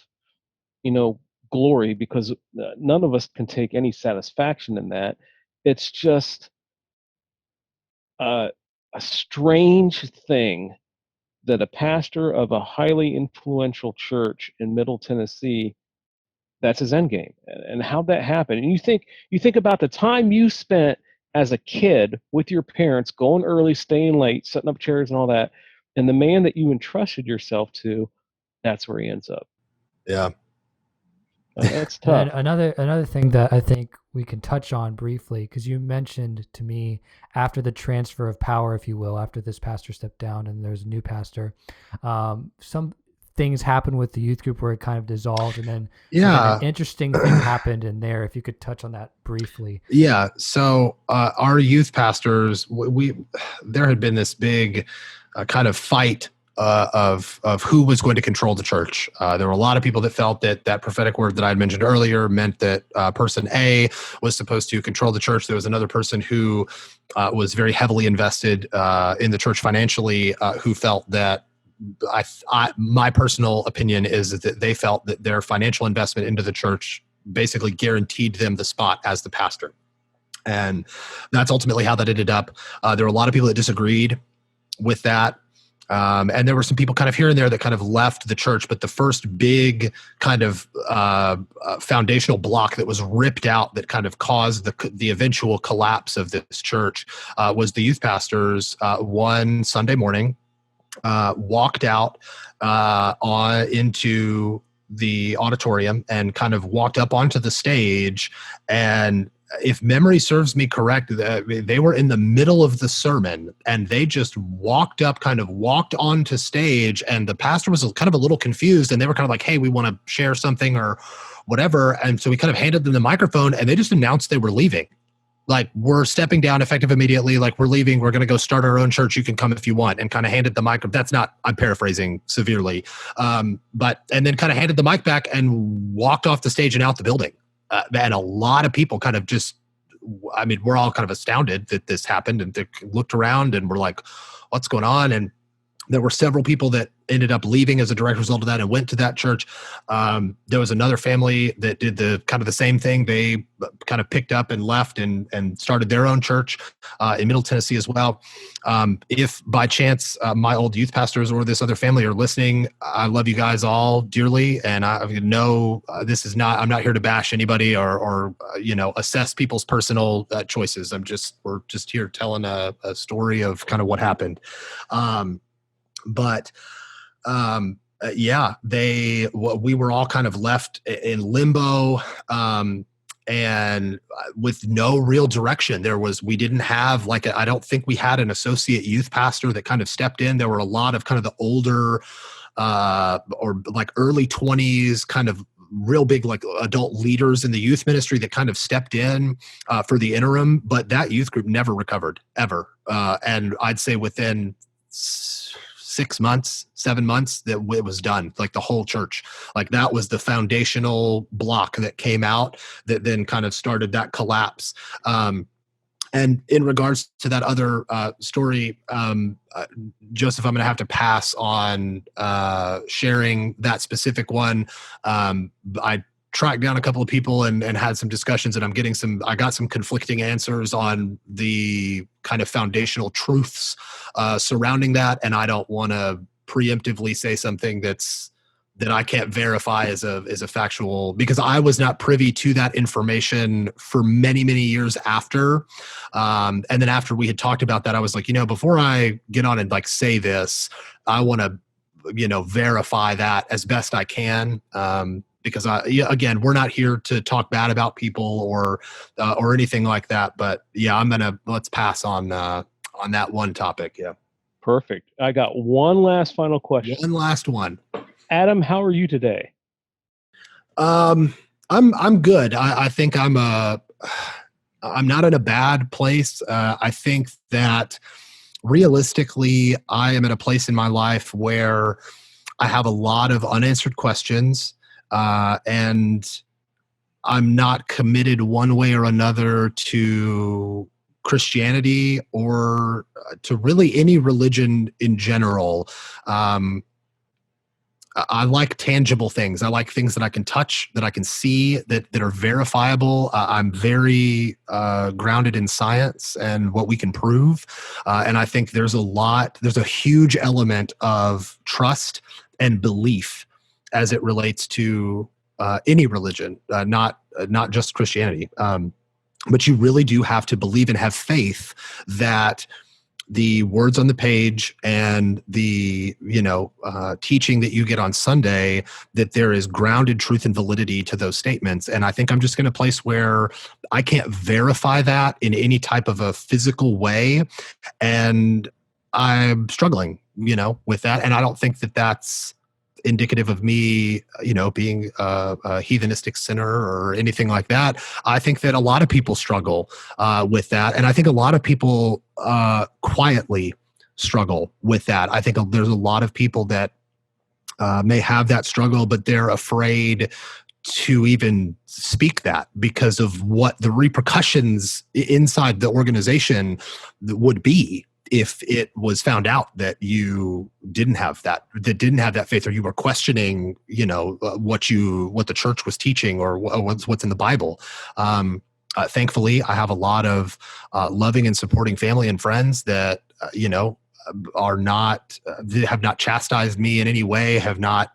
S1: glory, because none of us can take any satisfaction in that. It's just a strange thing that a pastor of a highly influential church in Middle Tennessee, that's his end game, and how'd that happen? And you think about the time you spent as a kid with your parents, going early, staying late, setting up chairs and all that, and the man that you entrusted yourself to, that's where he ends up.
S3: Yeah.
S1: That's tough.
S2: And another thing that I think we can touch on briefly, because you mentioned to me after the transfer of power, if you will, after this pastor stepped down and there's a new pastor, some things happened with the youth group where it kind of dissolved, and then
S3: Yeah.
S2: an interesting thing happened in there. If you could touch on that briefly.
S3: Yeah. So our youth pastors, there had been this big kind of fight of who was going to control the church. There were a lot of people that felt that that prophetic word that I had mentioned earlier meant that person A was supposed to control the church. There was another person who was very heavily invested in the church financially, who felt that my personal opinion is that they felt that their financial investment into the church basically guaranteed them the spot as the pastor. And that's ultimately how that ended up. There were a lot of people that disagreed with that. And there were some people kind of here and there that kind of left the church. But the first big kind of foundational block that was ripped out that kind of caused the eventual collapse of this church was the youth pastors one Sunday morning walked out into the auditorium and kind of walked up onto the stage. And if memory serves me correct, they were in the middle of the sermon and they just walked onto stage, and the pastor was kind of a little confused, and they were kind of like, hey, we want to share something or whatever. And so we kind of handed them the microphone and they just announced they were leaving. Like, we're stepping down effective immediately. Like, we're leaving. We're going to go start our own church. You can come if you want. And kind of handed the mic. I'm paraphrasing severely. And then kind of handed the mic back and walked off the stage and out the building. And a lot of people kind of we're all kind of astounded that this happened, and they looked around and were like, what's going on? And there were several people that ended up leaving as a direct result of that and went to that church. There was another family that did the kind of the same thing. They kind of picked up and left and started their own church in Middle Tennessee as well. If by chance my old youth pastors or this other family are listening, I love you guys all dearly. And I know I'm not here to bash anybody or assess people's personal choices. We're just here telling a story of kind of what happened. We were all kind of left in limbo, and with no real direction. We didn't have I don't think we had an associate youth pastor that kind of stepped in. There were a lot of kind of the older, or like early 20s kind of real big like adult leaders in the youth ministry that kind of stepped in for the interim, but that youth group never recovered ever. And I'd say within 6 months, 7 months, that it was done. Like the whole church, like that was the foundational block that came out that then kind of started that collapse. And in regards to that other story, Joseph, I'm going to have to pass on sharing that specific one. I tracked down a couple of people and had some discussions, and I got some conflicting answers on the kind of foundational truths surrounding that. And I don't want to preemptively say something that I can't verify as a factual, because I was not privy to that information for many, many years after. And then after we had talked about that, I was like, before I get on and like say this, I want to, verify that as best I can. Because again, we're not here to talk bad about people or anything like that. But yeah, let's pass on that one topic. Yeah.
S1: Perfect. I got one last final question.
S3: One last one.
S1: Adam, how are you today?
S3: I'm good. I think I'm not in a bad place. I think that realistically, I am at a place in my life where I have a lot of unanswered questions. And I'm not committed one way or another to Christianity or to really any religion in general. I like tangible things. I like things that I can touch, that I can see, that are verifiable. I'm very grounded in science and what we can prove. And I think there's a huge element of trust and belief as it relates to any religion, not just Christianity. But you really do have to believe and have faith that the words on the page and the teaching that you get on Sunday, that there is grounded truth and validity to those statements. And I think I'm just in a place where I can't verify that in any type of a physical way, and I'm struggling with that. And I don't think that that's indicative of me, being a heathenistic sinner or anything like that. I think that a lot of people struggle with that. And I think a lot of people quietly struggle with that. I think there's a lot of people that may have that struggle, but they're afraid to even speak that because of what the repercussions inside the organization would be if it was found out that you didn't have that faith, or you were questioning, what the church was teaching or what's in the Bible. Thankfully, I have a lot of loving and supporting family and friends that, are not, have not chastised me in any way, have not,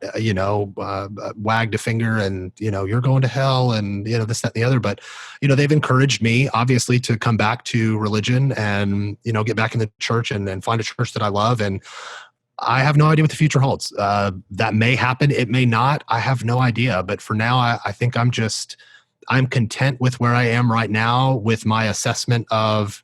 S3: wagged a finger and, you're going to hell and, this, that, and the other. But, they've encouraged me, obviously, to come back to religion and, get back in the church and find a church that I love. And I have no idea what the future holds. That may happen. It may not. I have no idea. But for now, I think I'm content with where I am right now with my assessment of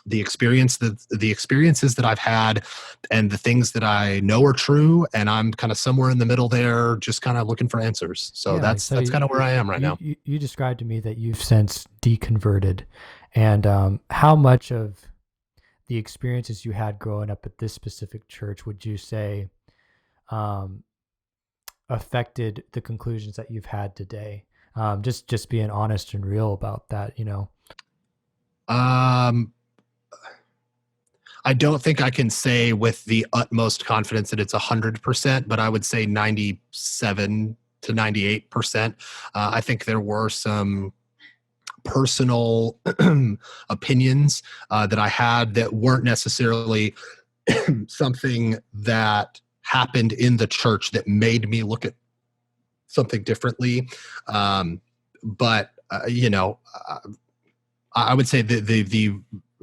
S3: the experiences that I've had and the things that I know are true. And I'm kind of somewhere in the middle there, just kind of looking for answers. So that's kind of where I am right now.
S2: You described to me that you've since deconverted, and how much of the experiences you had growing up at this specific church would you say affected the conclusions that you've had today? Just being honest and real about that,
S3: I don't think I can say with the utmost confidence that it's 100%, but I would say 97 to 98%. I think there were some personal opinions that I had that weren't necessarily something that happened in the church that made me look at something differently. But I would say the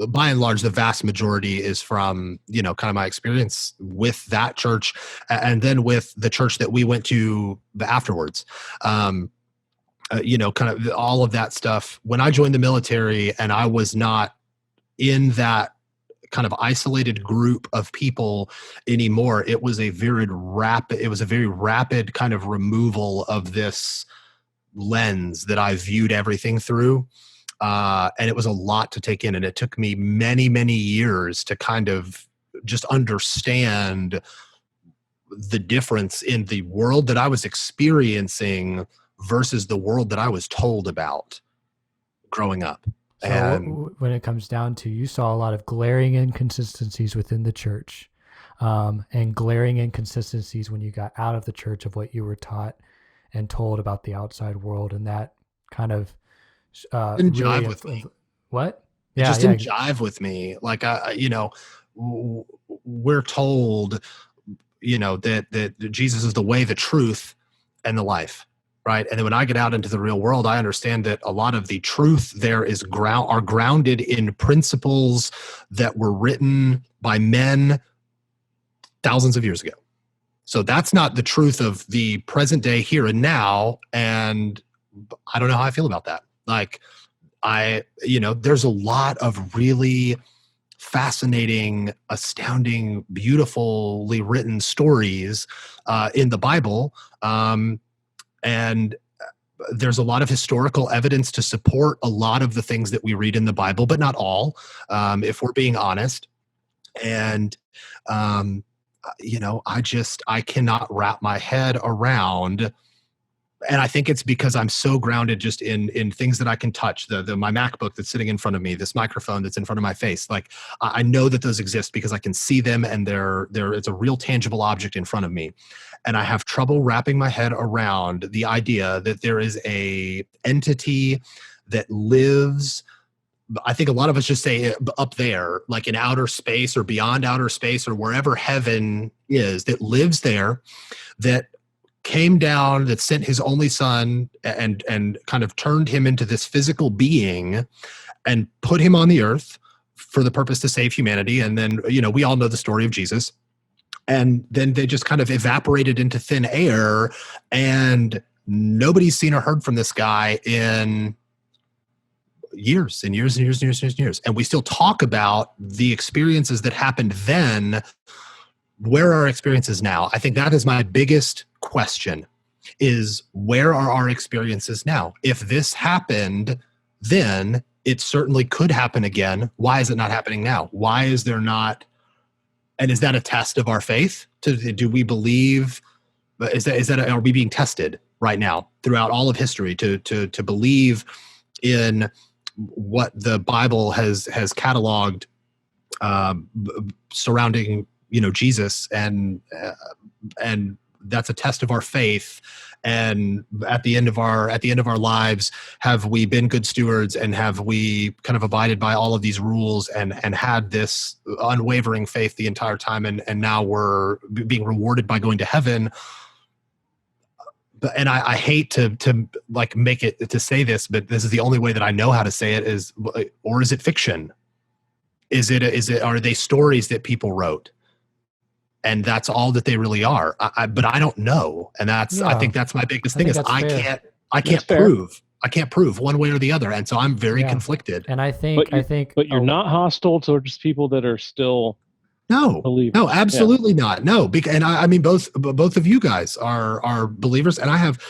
S3: by and large, the vast majority is from, kind of my experience with that church and then with the church that we went to afterwards. Kind of all of that stuff. When I joined the military and I was not in that kind of isolated group of people anymore, it was a very rapid kind of removal of this lens that I viewed everything through. And it was a lot to take in. And it took me many, many years to kind of just understand the difference in the world that I was experiencing versus the world that I was told about growing up.
S2: So
S3: and
S2: when it comes down to, you saw a lot of glaring inconsistencies within the church, and glaring inconsistencies when you got out of the church of what you were taught and told about the outside world. And that kind of,
S3: didn't jive with me.
S2: What?
S3: It just didn't jive with me. Like, we're told, that Jesus is the way, the truth, and the life, right? And then when I get out into the real world, I understand that a lot of the truth there are grounded in principles that were written by men thousands of years ago. So that's not the truth of the present day, here and now. And I don't know how I feel about that. Like, there's a lot of really fascinating, astounding, beautifully written stories in the Bible. And there's a lot of historical evidence to support a lot of the things that we read in the Bible, but not all, if we're being honest. And, I cannot wrap my head around. And I think it's because I'm so grounded just in things that I can touch, my MacBook that's sitting in front of me, this microphone that's in front of my face. Like, I know that those exist because I can see them, and it's a real tangible object in front of me. And I have trouble wrapping my head around the idea that there is a entity that lives, I think a lot of us just say up there, like in outer space or beyond outer space or wherever heaven is, that lives there, that came down, that sent his only son and kind of turned him into this physical being and put him on the earth for the purpose to save humanity. And then, we all know the story of Jesus. And then they just kind of evaporated into thin air, and nobody's seen or heard from this guy in years and years and years and years and years. And we still talk about the experiences that happened then where are our experiences now? I think that is my biggest question, is where are our experiences now? If this happened then, it certainly could happen again. Why is it not happening now? Why is there not? And is that a test of our faith? Do we believe? Are we being tested right now throughout all of history to believe in what the Bible has cataloged surrounding Jesus, and that's a test of our faith. And at the end of our lives, have we been good stewards, and have we kind of abided by all of these rules and had this unwavering faith the entire time, and now we're being rewarded by going to heaven? And I hate to like make it to say this, but this is the only way that I know how to say it, is, or is it fiction? Are they stories that people wrote? And that's all that they really are. But I don't know. And I think that's my biggest thing, is I can't prove one way or the other. And so I'm very conflicted.
S2: And I think,
S1: but you're not hostile towards people that are still believers.
S3: No, absolutely not. No, and I mean, both of you guys are believers. And I have,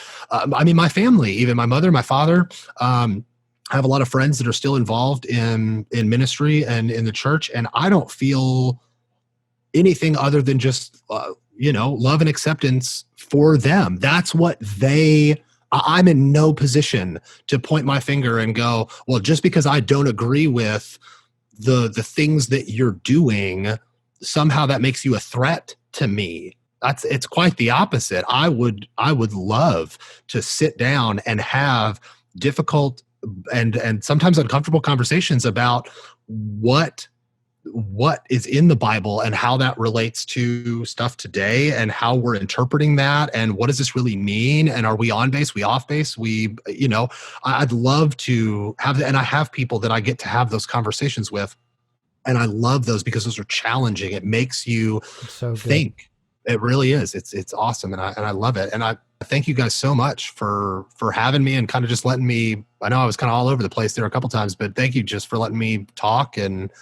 S3: my family, even my mother, my father, I have a lot of friends that are still involved in ministry and in the church. And I don't feel anything other than just, love and acceptance for them. That's what I'm in no position to point my finger and go, well, just because I don't agree with the things that you're doing, somehow that makes you a threat to me. It's quite the opposite. I would love to sit down and have difficult and sometimes uncomfortable conversations about what is in the Bible and how that relates to stuff today, and how we're interpreting that, and what does this really mean, and are we on base, we off base, I'd love to have, and I have people that I get to have those conversations with, and I love those because those are challenging. It makes you think. It really is. It's awesome, and I love it. And I thank you guys so much for having me and kind of just letting me. I know I was kind of all over the place there a couple times, but thank you just for letting me talk and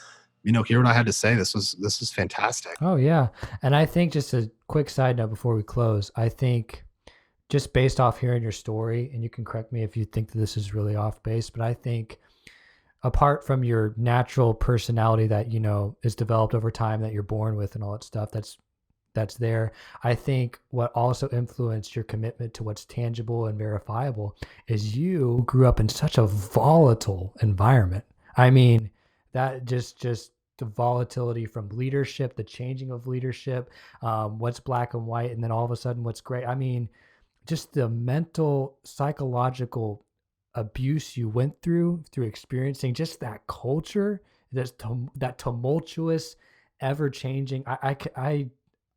S3: hear what I had to say. This was fantastic.
S2: Oh yeah, and I think, just a quick side note before we close, I think just based off hearing your story, and you can correct me if you think that this is really off base, but I think apart from your natural personality that is developed over time, that you're born with and all that stuff, that's there. I think what also influenced your commitment to what's tangible and verifiable is you grew up in such a volatile environment. I mean, that just the volatility from leadership, the changing of leadership, what's black and white, and then all of a sudden what's gray. I mean, just the mental, psychological abuse you went through experiencing just that culture, that tumultuous, ever-changing.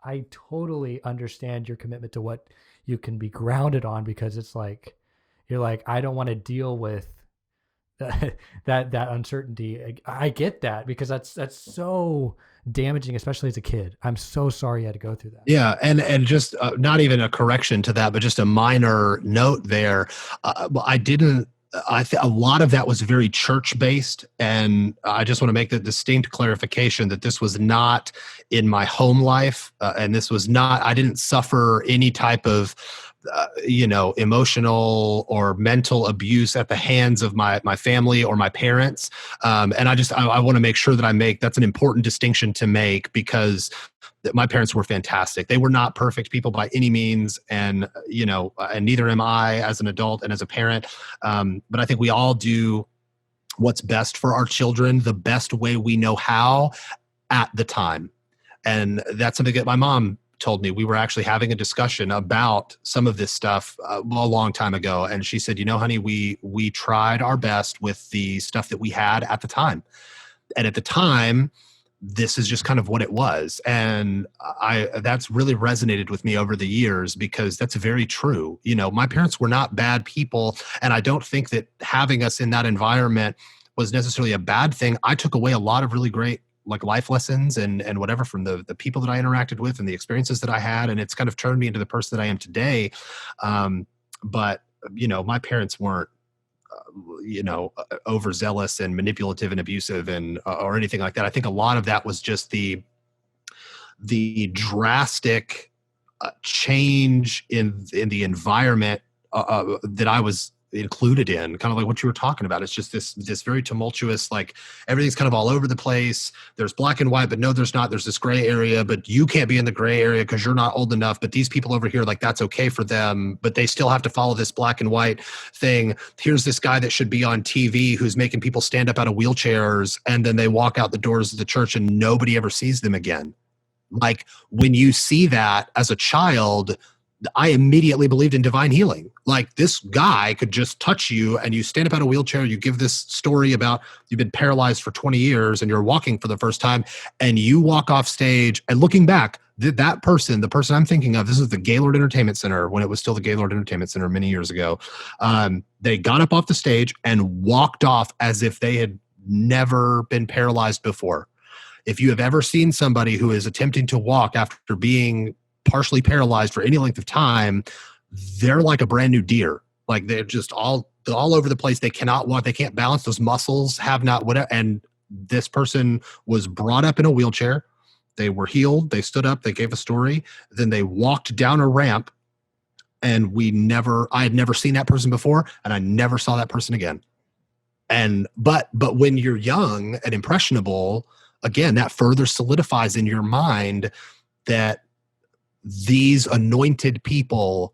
S2: I totally understand your commitment to what you can be grounded on, because it's like, you're like, I don't want to deal with that uncertainty. I get that, because that's so damaging, especially as a kid. I'm so sorry you had to go through that.
S3: Yeah, and just not even a correction to that, but just a minor note there. A lot of that was very church-based, and I just want to make the distinct clarification that this was not in my home life, and this was not. I didn't suffer any type of emotional or mental abuse at the hands of my family or my parents. And I want to make sure that that's an important distinction to make, because my parents were fantastic. They were not perfect people by any means. And, and neither am I as an adult and as a parent. But I think we all do what's best for our children the best way we know how at the time. And that's something that my mom told me. We were actually having a discussion about some of this stuff a long time ago. And she said, honey, we tried our best with the stuff that we had at the time. And at the time, this is just kind of what it was. And that's really resonated with me over the years, because that's very true. My parents were not bad people. And I don't think that having us in that environment was necessarily a bad thing. I took away a lot of really great life lessons and whatever from the people that I interacted with and the experiences that I had. And it's kind of turned me into the person that I am today. But my parents weren't, overzealous and manipulative and abusive or anything like that. I think a lot of that was just the the drastic change in the environment that I was included in, kind of like what you were talking about. It's just this very tumultuous, like everything's kind of all over the place. There's black and white, but no, there's not. There's this gray area, but you can't be in the gray area because you're not old enough. But these people over here, like that's okay for them, but they still have to follow this black and white thing. Here's this guy that should be on TV who's making people stand up out of wheelchairs, and then they walk out the doors of the church and nobody ever sees them again. Like when you see that as a child, I immediately believed in divine healing. Like this guy could just touch you and you stand up out of a wheelchair. You give this story about you've been paralyzed for 20 years and you're walking for the first time, and you walk off stage, and looking back, that person, the person I'm thinking of, this is the Gaylord Entertainment Center when it was still the Gaylord Entertainment Center many years ago. They got up off the stage and walked off as if they had never been paralyzed before. If you have ever seen somebody who is attempting to walk after being partially paralyzed for any length of time, they're like a brand new deer. Like they're just all over the place. They cannot walk. They can't balance. Those muscles have not whatever. And this person was brought up in a wheelchair. They were healed. They stood up. They gave a story. Then they walked down a ramp, and I had never seen that person before, and I never saw that person again. And but when you're young and impressionable, again, that further solidifies in your mind that these anointed people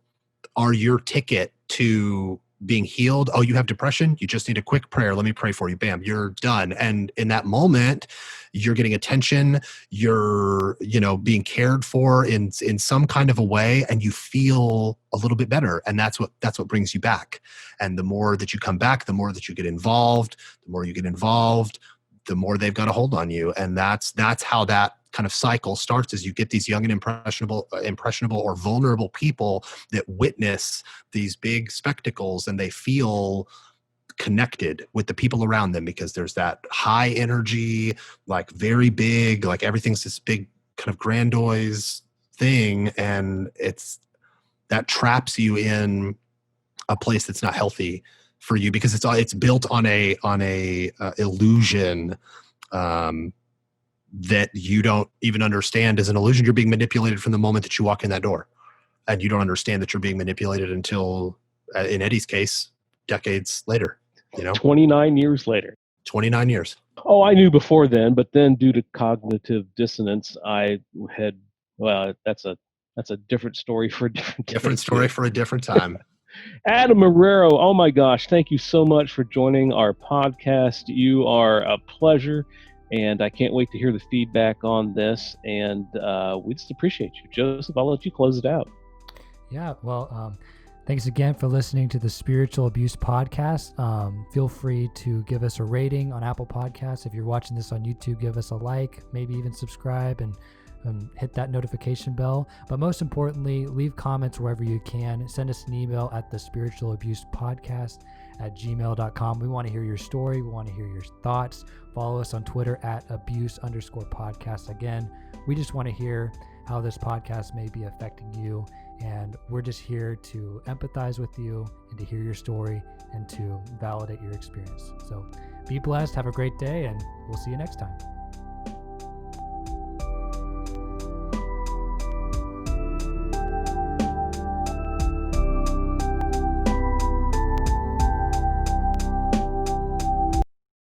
S3: are your ticket to being healed. Oh, you have depression? You just need a quick prayer. Let me pray for you. Bam, you're done. And in that moment, you're getting attention. You're, being cared for in some kind of a way, and you feel a little bit better. And that's what brings you back. And the more that you come back, the more that you get involved, the more they've got a hold on you. And that's how that kind of cycle starts, as you get these young and impressionable or vulnerable people that witness these big spectacles, and they feel connected with the people around them because there's that high energy, like very big, like everything's this big kind of grandiose thing. And that traps you in a place that's not healthy for you, because it's built on a illusion that you don't even understand as an illusion. You're being manipulated from the moment that you walk in that door, and you don't understand that you're being manipulated until, in Eddie's case, decades later.
S1: 29 years later.
S3: 29 years.
S1: Oh, I knew before then, but then due to cognitive dissonance, that's a different story for a
S3: different story for a different time.
S1: Adam Marrero, oh my gosh, thank you so much for joining our podcast. You are a pleasure, and I can't wait to hear the feedback on this, and we just appreciate you. Joseph, I'll let you close it out.
S2: Yeah, well, thanks again for listening to the Spiritual Abuse Podcast. Feel free to give us a rating on Apple Podcasts. If you're watching this on YouTube, give us a like, maybe even subscribe, and hit that notification bell. But most importantly, leave comments wherever you can. Send us an email at thespiritualabusepodcast@gmail.com. We want to hear your story. We want to hear your thoughts. Follow us on Twitter at @abuse_podcast. Again, we just want to hear how this podcast may be affecting you. And we're just here to empathize with you and to hear your story and to validate your experience. So be blessed. Have a great day, and we'll see you next time.